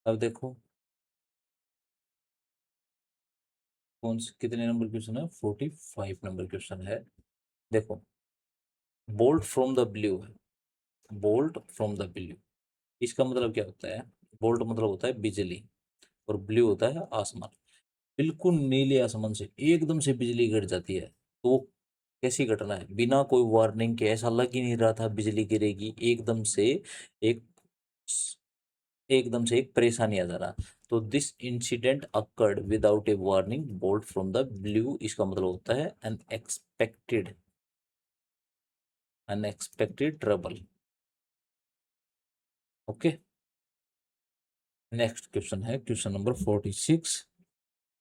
अब देखो कौन से कितने नंबर क्वेश्चन है, 45 नंबर क्वेश्चन है। देखो, बोल्ट फ्रॉम द ब्लू है, बोल्ट फ्रॉम द ब्लू, इसका मतलब क्या होता है। बोल्ट मतलब होता है बिजली, और ब्लू होता है आसमान। बिल्कुल नीले आसमान से एकदम से बिजली गिर जाती है, तो वो कैसी घटना है, बिना कोई वार्निंग के, ऐसा लग ही नहीं रहा था बिजली गिरेगी, एक एकदम से एक परेशानी आ जाना। तो this incident occurred without a warning bolt from the blue, इसका मतलब होता है unexpected, unexpected trouble. Okay. Next question है question number 46।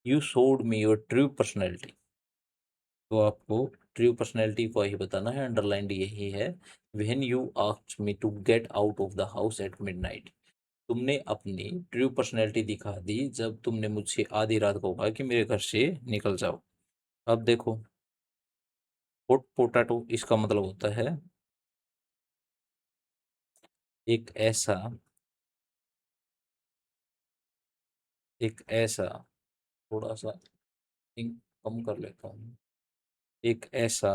You showed me your true personality. तो आपको ट्रू पर्सनैलिटी को ही बताना है, अंडरलाइंड यही है। When you asked me to get out of the house at midnight. तुमने अपनी ट्रू पर्सनैलिटी दिखा दी जब तुमने मुझसे आधी रात को कहा कि मेरे घर से निकल जाओ। अब देखो, हॉट पोटैटो इसका मतलब होता है एक ऐसा, एक ऐसा, थोड़ा सा ink कम कर लेता हूँ, एक ऐसा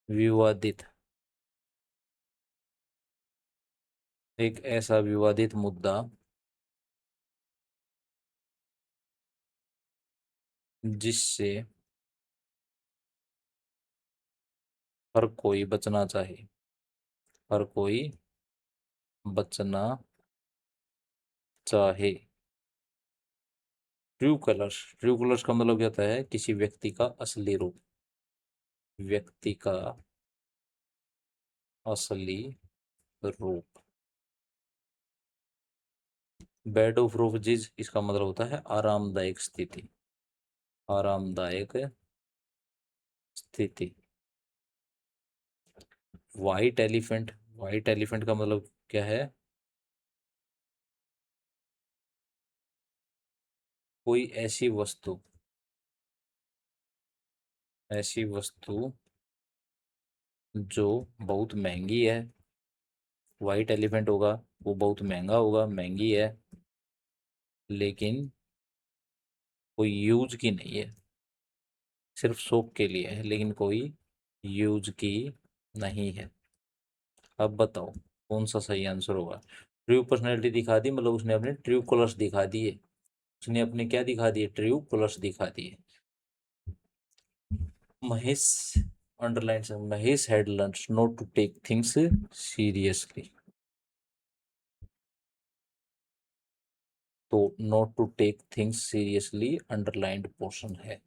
विवादित, एक ऐसा विवादित मुद्दा जिससे हर कोई बचना चाहे, हर कोई बचना चाहे। ट्रू कलर्स, ट्रू कलर्स का मतलब क्या होता है? किसी व्यक्ति का असली रूप, व्यक्ति का असली रूप। बेड ऑफ रोजेज, इसका मतलब होता है आरामदायक स्थिति, आरामदायक स्थिति। व्हाइट एलिफेंट, व्हाइट एलिफेंट का मतलब क्या है? कोई ऐसी वस्तु, ऐसी वस्तु जो बहुत महंगी है। व्हाइट एलिफेंट होगा, वो बहुत महंगा होगा, महंगी है, लेकिन कोई यूज की नहीं है, सिर्फ शौक के लिए है, लेकिन कोई यूज की नहीं है। अब बताओ कौन सा सही आंसर होगा? ट्रू पर्सनैलिटी दिखा दी, मतलब उसने अपने ट्रू कलर्स दिखा दिए, उसने अपने क्या दिखा दिए? ट्रू कलर्स दिखा दिए। महेश, अंडरलाइन से, Mahesh had learned not to take things seriously. तो not to take things seriously underlined portion है।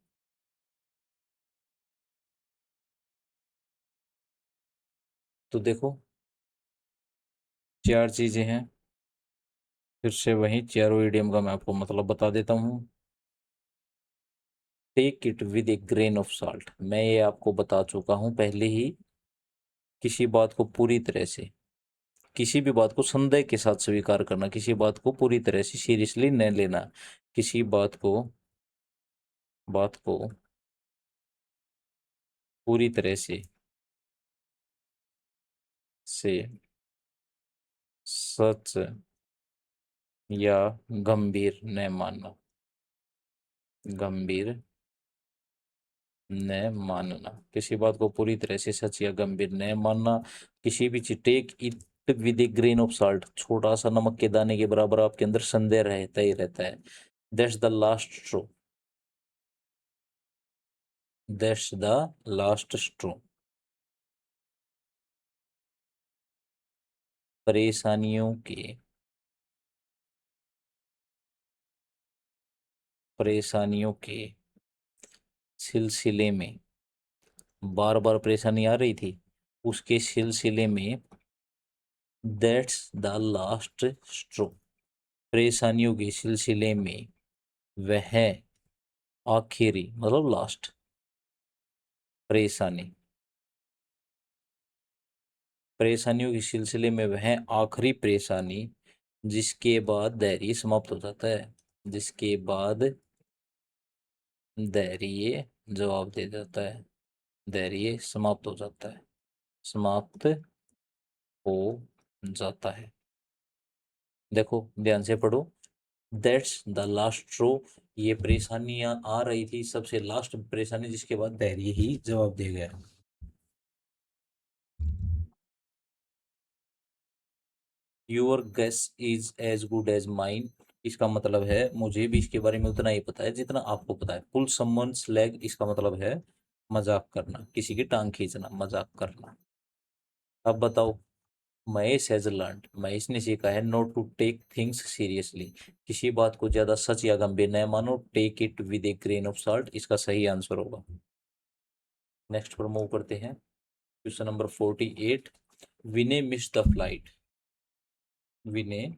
तो देखो चार चीजें हैं, फिर से वही चारों इडियम का मैं आपको मतलब बता देता हूँ। Take it with a grain of salt, मैं ये आपको बता चुका हूँ पहले ही। किसी बात को पूरी तरह से, किसी भी बात को संदेह के साथ स्वीकार करना, किसी बात को पूरी तरह से सीरियसली न लेना, किसी बात को पूरी तरह से सच या गंभीर न मानना, गंभीर न मानना, किसी बात को पूरी तरह से सच या गंभीर न मानना। किसी भी चीज, take it with a grain of salt, छोटा सा नमक के दाने के बराबर आपके अंदर संदेह रहता ही रहता है। That's the last straw, that's the last straw. परेशानियों के, परेशानियों के सिलसिले में, बार बार परेशानी आ रही थी, उसके सिलसिले में दैट्स द लास्ट स्ट्रो, परेशानियों के सिलसिले में वह आखिरी, मतलब लास्ट परेशानी, परेशानियों के सिलसिले में वह आखिरी परेशानी जिसके बाद धैर्य समाप्त हो जाता है, जिसके बाद धैर्य जवाब दे जाता है, धैर्य समाप्त हो जाता है, समाप्त हो जाता है। देखो ध्यान से पढ़ो, दैट्स द लास्ट स्ट्रो, ये परेशानियां आ रही थी, सबसे लास्ट परेशानी जिसके बाद धैर्य ही जवाब दे गया। Your guess is as good as mine, इसका मतलब है मुझे भी इसके बारे में उतना ही पता है जितना आपको पता है। पुल समवन्स लेग, इसका मतलब है मजाक करना, किसी की टांग खींचना, मजाक करना। अब बताओ, महेश हैज लर्न्ड, महेश ने सीखा है not to take things seriously, किसी बात को ज्यादा सच या गंभीर न मानो, take it with a grain of salt, इसका सही आंसर होगा। नेक्स्ट पर मूव करते हैं, question number 48। Vinay missed the flight, Vinay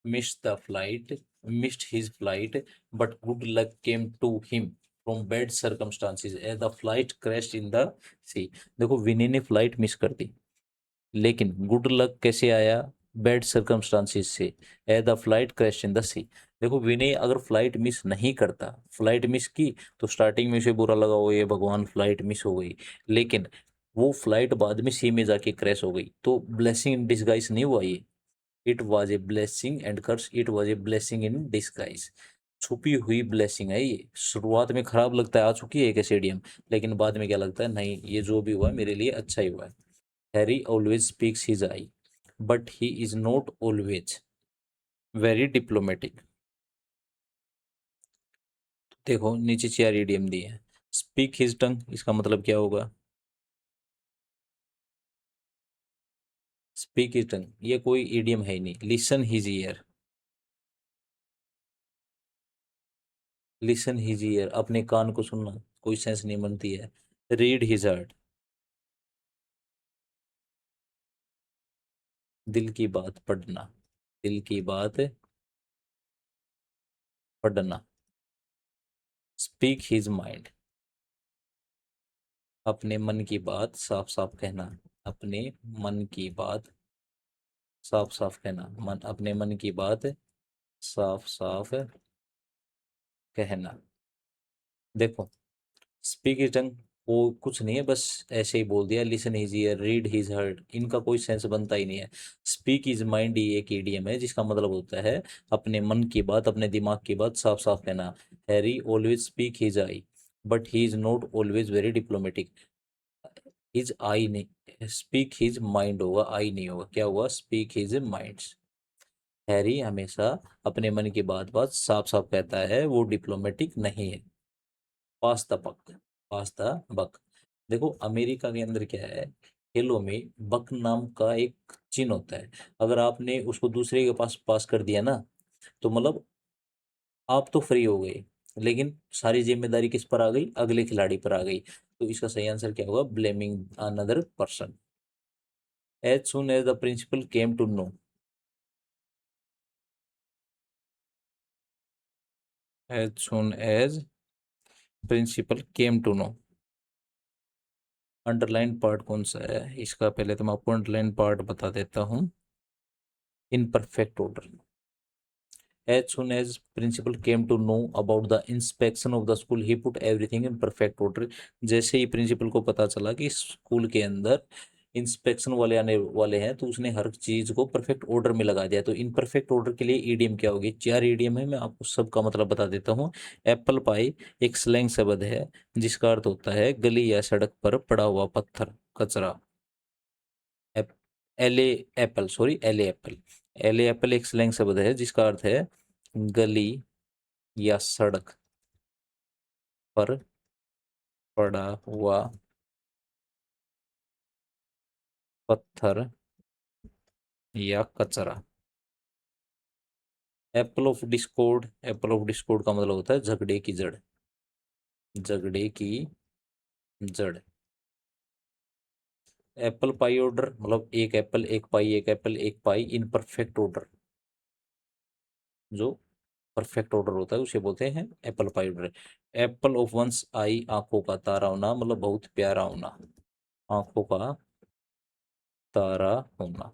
missed the flight, missed his flight, but good luck came to him from bad circumstances as the flight crashed in the sea। देखो विनी ने flight miss कर दी, लेकिन good luck कैसे आया? Bad circumstances से, as the flight crash in the sea. देखो विनय अगर flight miss नहीं करता, फ्लाइट मिस की तो स्टार्टिंग में उसे बुरा लगा, वो ये भगवान फ्लाइट मिस हो गई, लेकिन वो फ्लाइट बाद में सी में जाके क्रैश हो गई, तो ब्लेसिंग इन डिसगाइज नहीं हुआ ये। It was a blessing and curse, it was a blessing in disguise, छुपी हुई ब्लेसिंग है ये। शुरुआत में खराब लगता है, आ चुकी है एक स्टेडियम, लेकिन बाद में क्या लगता है? नहीं, ये जो भी हुआ है मेरे लिए अच्छा ही हुआ है। Harry always speaks his eye, but he is not always very diplomatic. देखो नीचे 4 ईडीएम दिए हैं। स्पीक हिज टंग, इसका मतलब क्या होगा? स्पीक हिज टंग ये कोई ईडीएम है ही नहीं। Listen his year, listen his year अपने कान को सुनना, कोई सेंस नहीं बनती है। रीड हिज हार्ट, दिल की बात पढ़ना, दिल की बात पढ़ना। स्पीक हिज माइंड, अपने मन की बात साफ साफ कहना, अपने मन की बात साफ साफ कहना, मन अपने मन की बात साफ साफ कहना। देखो स्पीक हिज टंग वो कुछ नहीं है, बस ऐसे ही बोल दिया। Listen his year, read his heart, इनका कोई सेंस बनता ही नहीं है। स्पीक हिज माइंड ही एक ईडीएम है जिसका मतलब होता है अपने मन की बात, अपने दिमाग की बात साफ साफ कहना। Harry always speak his eye, but he is not always very diplomatic. His eye नहीं, स्पीक हिज माइंड होगा, आई नहीं होगा। क्या हुआ? Speak his mind. हैरी हमेशा अपने मन की बात बात साफ साफ कहता है, वो डिप्लोमेटिक नहीं है। Pass the buck, pass the buck. देखो अमेरिका के अंदर क्या है, खेलों में बक नाम का एक चिन्ह होता है। अगर आपने उसको दूसरे के पास पास कर दिया ना, तो मतलब आप तो फ्री हो गए, लेकिन सारी जिम्मेदारी किस पर आ गई? अगले खिलाड़ी पर आ गई। तो इसका सही आंसर क्या होगा? Blaming another person. As soon as the principal came to know, as soon as principal came to know. Underline part कौन सा है इसका? पहले तो मैं आपको अंडरलाइन पार्ट बता देता हूँ। इन perfect order. As soon as principal came to know about the inspection of the school, he put everything in perfect order. जैसे ही प्रिंसिपल को पता चला कि स्कूल के अंदर इंस्पेक्शन वाले आने वाले हैं, तो उसने हर चीज को परफेक्ट ऑर्डर में लगा दिया। तो इन परफेक्ट ऑर्डर के लिए ईडीएम क्या होगी? 4 ईडीएम है, मैं आपको सबका मतलब बता देता हूँ। एप्पल पाई एक स्लैंग शब्द है जिसका अर्थ होता है गली या सड़क पर पड़ा हुआ पत्थर, कचरा। एप, एले एप्पल, सॉरी एले एप्पल। एले एप्पल एक स्लैंग शब्द है जिसका अर्थ है गली या सड़क पर पड़ा हुआ पत्थर या कचरा। Apple of Discord, Apple of Discord का मतलब होता है झगड़े की जड़, झगड़े की जड़। एप्पल पाई ऑर्डर मतलब एक एप्पल एक पाई, एक एप्पल एक पाई इन परफेक्ट ऑर्डर। जो परफेक्ट ऑर्डर होता है उसे बोलते हैं apple pie order. Apple of one's eye, आंखों का तारा होना, मतलब बहुत प्यारा होना, आंखों का तारा होना।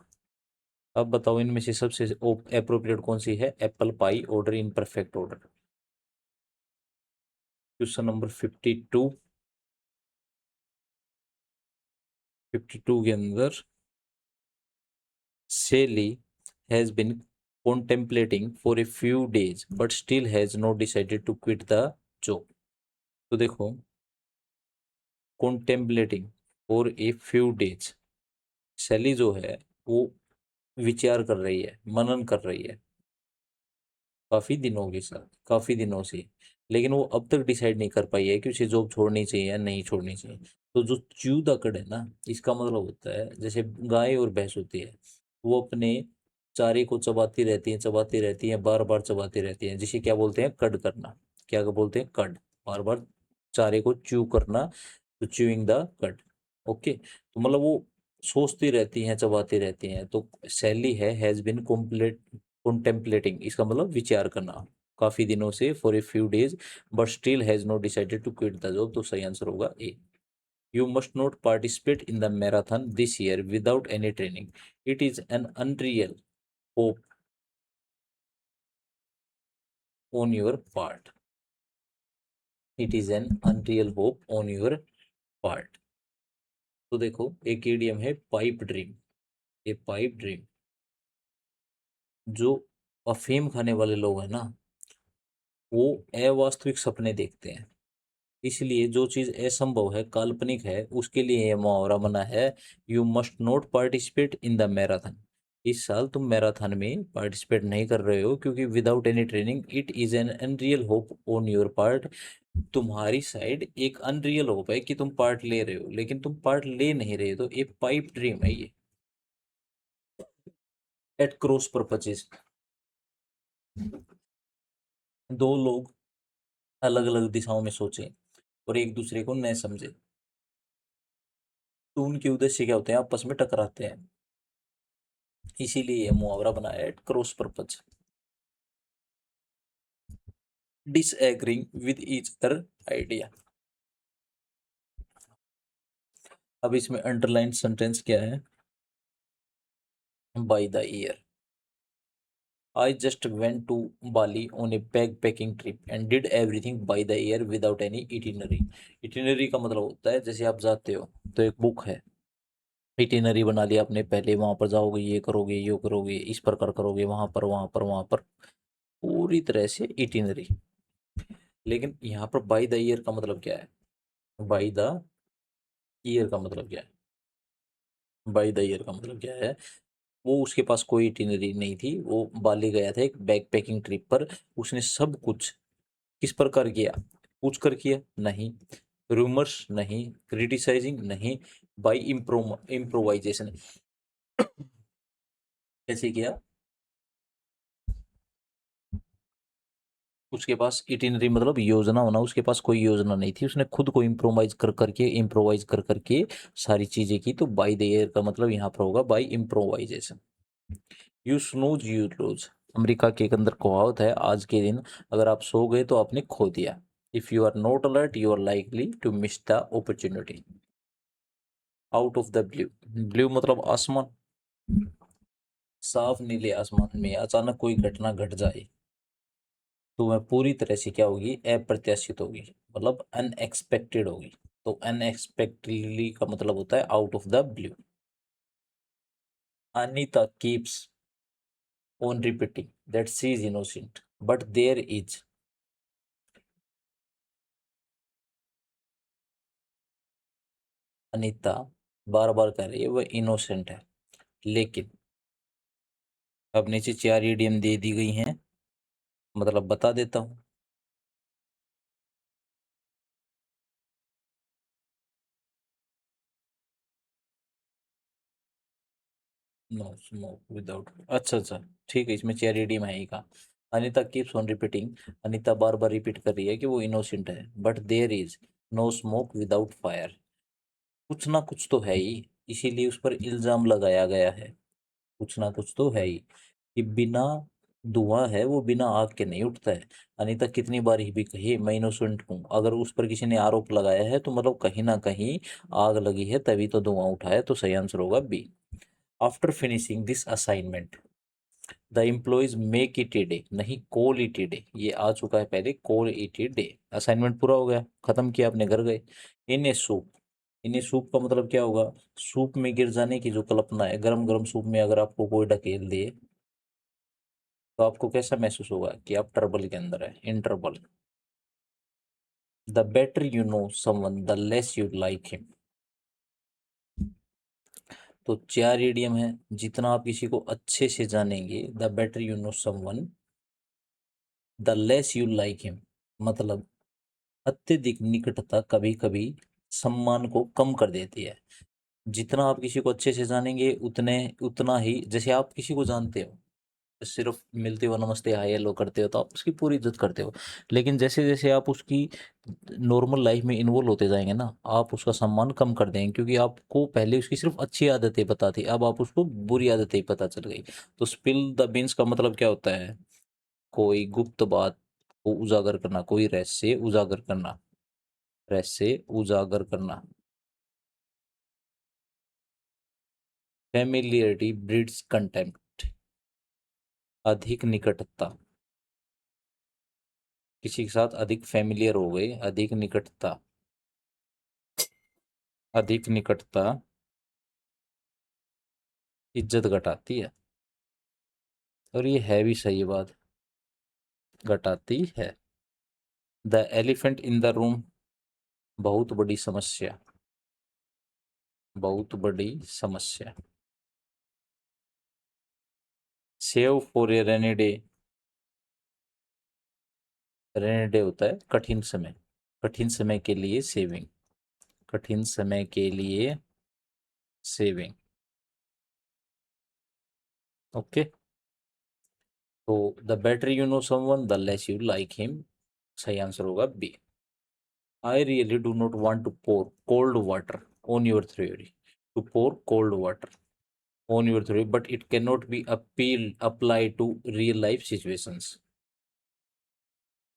अब बताओ इनमें से सबसे अप्रोप्रिएट कौन सी है? Apple pie order in perfect order. Question number 52, 52 के अंदर Sally has been contemplating for a few days but still has not decided to quit the job. तो देखो contemplating for a few days, सैली जो है वो विचार कर रही है, मनन कर रही है काफी दिनों के साथ, काफी दिनों से, लेकिन वो अब तक डिसाइड नहीं कर पाई है कि उसे जॉब छोड़नी चाहिए या नहीं छोड़नी चाहिए। तो जो च्यू द कड़ है ना, इसका मतलब होता है जैसे गाय और भैंस होती है, वो अपने चारे को चबाती रहती हैं, बार बार चबाती रहती हैं, जिसे क्या बोलते हैं? कड करना। क्या बोलते हैं? कड। बार बार चारे को च्यू करना, तो च्यूइंग द कड। ओके, तो मतलब वो सोचती रहती हैं, चबाती रहती हैं। तो सैली है हैज बिन कॉन्टेम्पलेटिंग, इसका मतलब विचार करना काफी दिनों से, for a few days but still has not decided to quit the job. तो सही आंसर होगा A. You must not participate in the marathon this year without any training, it is an unreal hope on your part, it is an unreal hope on your part. तो देखो एक idiom है pipe dream, ये pipe dream. जो अफीम खाने वाले लोग हैं ना, वो अवास्तविक सपने देखते हैं। इसलिए जो चीज असंभव है, काल्पनिक है, उसके लिए ये मुहावरा बना है, you must not participate in the marathon. इस साल तुम मैराथन में पार्टिसिपेट नहीं कर रहे हो क्योंकि without any training it is an unreal hope on your part. तुम्हारी साइड एक अनरियल होप है कि तुम पार्ट ले रहे हो, लेकिन तुम पार्ट ले नहीं रहे, तो एक पाइप ड्रीम है ये। एट क्रॉस पर्पजेज, दो लोग अलग अलग दिशाओं में सोचें और एक दूसरे को न समझे, तो उनके उद्देश्य क्या होते हैं, आपस में टकराते हैं। इसीलिए ये मुहावरा बनाया है, cross purpose. Disagreeing with each other idea. अब इसमें अंडरलाइन सेंटेंस क्या है, by the year. I just went to Bali on a backpacking trip and did everything by the ear without any itinerary। Itinerary का मतलब होता है जैसे आप जाते हो तो एक बुक है, इटिनरी बना लिया आपने, पहले वहां पर जाओगे, ये करोगे, ये करोगे, इस प्रकार करोगे, वहां पर वहां पर वहां पर, पूरी तरह से इटिनरी। लेकिन यहाँ पर बाय द ईयर का मतलब क्या है, बाय द ईयर का मतलब क्या है, बाय द ईयर का मतलब क्या है, वो उसके पास कोई इटिनरी नहीं थी, वो बाली गया था एक बैक पैकिंग ट्रिप पर। उसने सब कुछ किस प्रकार किया, पूछ कर किया नहीं, रूमर्स नहीं, क्रिटिसाइजिंग नहीं, बाय इम्प्रोवाइजेशन। कैसे किया, उसके पास इटिनरी मतलब योजना होना, उसके पास कोई योजना नहीं थी, उसने खुद को इम्प्रोवाइज कर करके सारी चीजें की। तो बाय द ईयर का मतलब यहाँ पर होगा by improvisation. You snooze you lose, America के अंदर कहावत है, आज के दिन अगर आप सो गए तो आपने खो दिया। If you are not alert you are likely to miss the opportunity. Out of the blue, blue मतलब आसमान, साफ नीले आसमान में अचानक कोई घटना घट जाए तो वह पूरी तरह से क्या होगी, अप्रत्याशित होगी, मतलब अनएक्सपेक्टेड होगी। तो अनएक्सपेक्टेडली का मतलब होता है out of the blue. Anita keeps on repeating that she is innocent but there is. Anita बार बार कह रही है वह इनोसेंट है, लेकिन अब नीचे चार ईडियम दे दी गई हैं, मतलब बता देता हूँ। नो स्मोक विदाउट, अच्छा अच्छा, ठीक है, इसमें चार ईडियम है ही का। Anita keeps on repeating, Anita बार बार रिपीट कर रही है कि वो इनोसेंट है, but there is no smoke without fire. कुछ ना कुछ तो है ही, इसीलिए उस पर इल्जाम लगाया गया है। कुछ ना कुछ तो है ही, कि बिना धुआं है वो बिना आग के नहीं उठता है। अनीता कितनी बार ही भी कही मैं इनोसेंट हूँ, अगर उस पर किसी ने आरोप लगाया है तो मतलब कहीं ना कहीं आग लगी है, तभी तो धुआं उठा है, तो सही आंसर होगा B. After finishing this assignment the employees make it a day, नहीं कॉल इट ए डे, ये आ चुका है पहले, call it a day. Assignment पूरा हो गया, खत्म किया, अपने घर गए। इन ए सूप, इन ए सूप का मतलब क्या होगा, सूप में गिर जाने की जो कल्पना है, गरम गरम सूप में अगर आपको कोई ढकेल दे तो आपको कैसा महसूस होगा कि आप ट्रबल के अंदर है, in trouble. The better you know someone the less you like him. तो चार इडियम है, जितना आप किसी को अच्छे से जानेंगे, the better you know someone the less you like him, मतलब अत्यधिक निकटता कभी कभी सम्मान को कम कर देती है। जितना आप किसी को अच्छे से जानेंगे उतने उतना ही, जैसे आप किसी को जानते हो, सिर्फ मिलते हो, नमस्ते हाय हेलो करते हो, तो आप उसकी पूरी इज्जत करते हो। लेकिन जैसे जैसे आप उसकी नॉर्मल लाइफ में इन्वॉल्व होते जाएंगे ना, आप उसका सम्मान कम कर देंगे, क्योंकि आपको पहले उसकी सिर्फ अच्छी आदतें पता थी, अब आप उसको बुरी आदतें ही पता चल गई। तो स्पिल द बीन्स का मतलब क्या होता है, कोई गुप्त बात को उजागर करना, कोई रहस्य उजागर करना, रहस्य उजागर करना। फेमिलियरिटी ब्रीड्स कंटेम्प्ट, अधिक निकटता, किसी के साथ अधिक फेमिलियर हो गए, अधिक निकटता, अधिक निकटता इज्जत घटाती है, और ये है भी सही बात, घटाती है। The elephant in the room, बहुत बड़ी समस्या, बहुत बड़ी समस्या। Save for a rainy day, rainy day होता है कठिन समय, कठिन समय के लिए सेविंग, कठिन समय के लिए सेविंग। ओके, तो the better you know someone the less you like him, सही आंसर होगा B. I really do not want to pour cold water on your theory, to pour cold water on your theory but it can not be appeal apply to real life situations.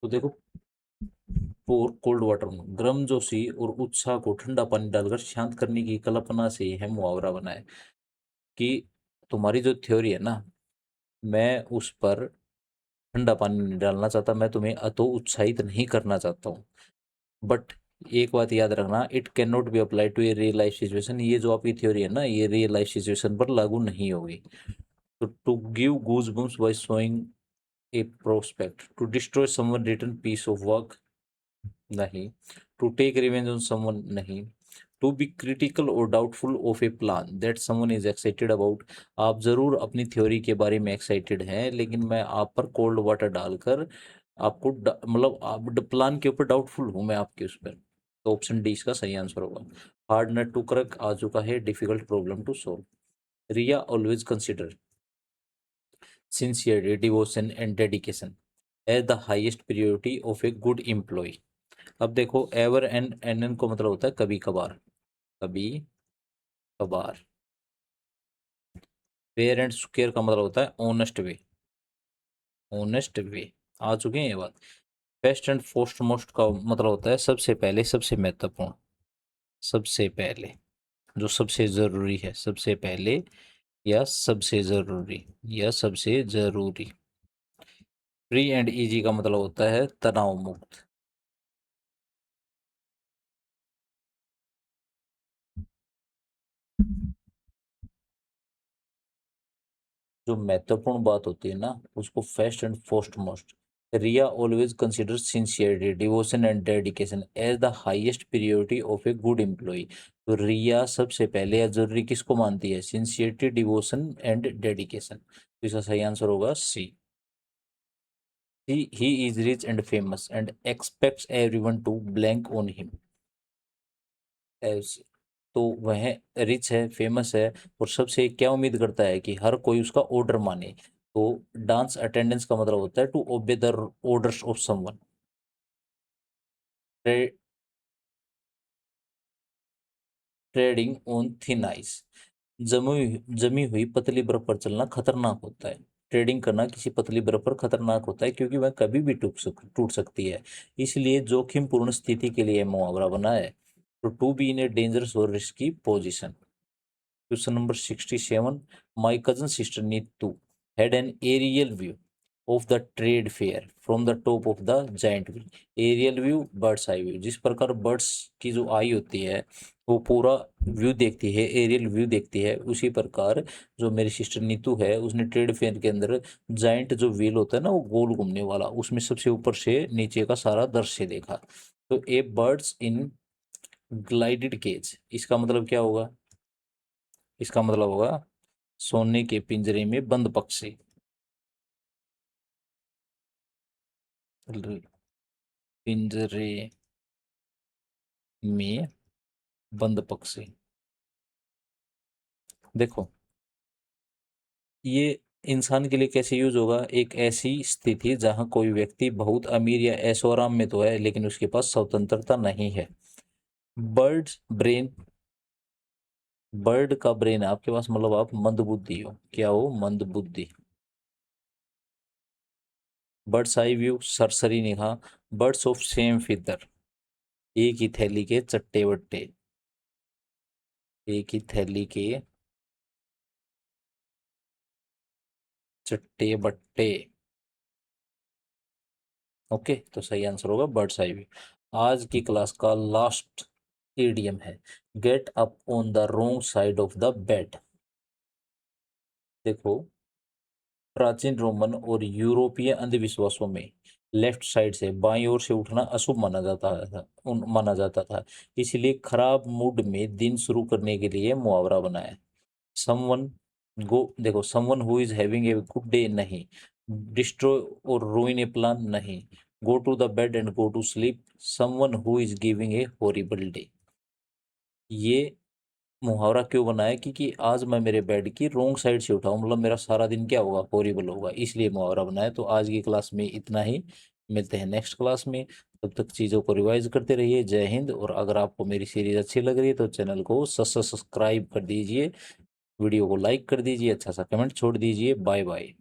तो देखो, पोर cold water, गर्मजोशी और उत्साह को ठंडा पानी डालकर शांत करने की कल्पना से यह मुहावरा बना है कि तुम्हारी जो थ्योरी है ना, मैं उस पर ठंडा पानी नहीं डालना चाहता, मैं तुम्हें अतो उत्साहित नहीं करना चाहता हूँ, बट एक बात याद रखना, it can not be apply to a real life situation, ये जो आपकी थ्योरी है ना, ये रियल लाइफ सिचुएशन पर लागू नहीं होगी। तो to give goosebumps by showing a prospect, to destroy someone return piece of work, नहीं। To take revenge on someone, नहीं। टू बी क्रिटिकल और doubtful of a plan that someone is excited about, आप जरूर अपनी theory के बारे में excited हैं, लेकिन मैं आप पर कोल्ड वाटर डालकर आपको मतलब आप प्लान के ऊपर डाउटफुल हूं मैं आपके उस पर। तो ऑप्शन डी इसका सही आंसर होगा। हार्ड नट टू क्रैक, आ चुका है difficult problem to solve. Riya always consider sincerity, devotion and dedication as the highest priority of a good employee. अब देखो, एवर एंड एन को मतलब होता है कभी कभार, कभी कभार। फेयर एंड स्क्वेयर का मतलब होता है ऑनेस्ट वे, ऑनेस्ट वे। आ चुके हैं ये बात। बेस्ट एंड फोस्ट मोस्ट का मतलब होता है सबसे पहले, सबसे महत्वपूर्ण, सबसे पहले, जो सबसे जरूरी है, सबसे पहले या सबसे जरूरी, या सबसे जरूरी। फ्री एंड इजी का मतलब होता है तनाव मुक्त। जो महत्वपूर्ण बात होती है ना, उसको first and foremost. Riya always consider sincerity, devotion and dedication as the highest priority of a good employ. तो रिया सबसे पहले या जरूरी किसको मानती है? Sincerity, devotion and dedication. तो इसका सही आंसर होगा C. He is rich and famous and expects everyone to blank on him. तो वह रिच है, फेमस है, और सबसे क्या उम्मीद करता है कि हर कोई उसका ऑर्डर माने। तो डांस अटेंडेंस का मतलब होता है to obey the orders of someone. Treading on thin ice, जमी हुई पतली बर्फ पर चलना खतरनाक होता है। ट्रेडिंग करना किसी पतली बर्फ पर खतरनाक होता है क्योंकि वह कभी भी टूट सकती है, इसलिए जोखिम पूर्ण स्थिति के लिए मुहावरा बना है। तो to be in a dangerous और risky position. Question number 67. My cousin sister Neetu had an aerial view of the trade fair from the top of the giant wheel. Aerial view, bird's eye view. जिस प्रकार birds की जो आई होती है वो पूरा view देखती है, एरियल व्यू देखती है, उसी प्रकार जो मेरी सिस्टर नीतू है उसने ट्रेड फेयर के अंदर जाइंट जो व्हील होता है ना, वो गोल घूमने वाला, उसमें सबसे ऊपर से नीचे का सारा दृश्य देखा। तो ए बर्ड्स इन ग्लाइडेड केज, इसका मतलब क्या होगा? इसका मतलब होगा सोने के पिंजरे में बंद पक्षी। पिंजरे में बंद पक्षी। देखो, ये इंसान के लिए कैसे यूज होगा? एक ऐसी स्थिति जहां कोई व्यक्ति बहुत अमीर या ऐशो आराम में तो है लेकिन उसके पास स्वतंत्रता नहीं है। बर्ड्स ब्रेन, बर्ड का ब्रेन आपके पास, मतलब आप मंदबुद्धि हो, क्या हो? मंदबुद्धि। बर्ड्स आई व्यू, सरसरी निगाह। बर्ड्स ऑफ सेम फिदर, एक ही थैली के चट्टे बट्टे, एक ही थैली के चट्टे बट्टे। ओके, तो सही आंसर होगा बर्ड्स आई व्यू। आज की क्लास का लास्ट इडियम है get up on the wrong side of the bed. देखो, प्राचीन रोमन और यूरोपीय अंधविश्वासों में लेफ्ट साइड से, बाईं ओर से उठना अशुभ माना जाता था, इसलिए खराब मूड में दिन शुरू करने के लिए मुहावरा बनाया। समवन गो देखो, someone who is having a good day नहीं, डिस्ट्रॉय और रूइन ए प्लान नहीं, go to the bed and go to sleep, someone who is giving a horrible day. ये मुहावरा क्यों बनाया? क्योंकि आज मैं मेरे बेड की रोंग साइड से उठाऊं, मतलब मेरा सारा दिन क्या होगा, हॉरिबल होगा, इसलिए मुहावरा बनाया। तो आज की क्लास में इतना ही, मिलते हैं नेक्स्ट क्लास में। तब तक चीज़ों को रिवाइज करते रहिए। जय हिंद। और अगर आपको मेरी सीरीज अच्छी लग रही है तो चैनल को सब्सक्राइब कर दीजिए, वीडियो को लाइक कर दीजिए, अच्छा सा कमेंट छोड़ दीजिए। Bye bye.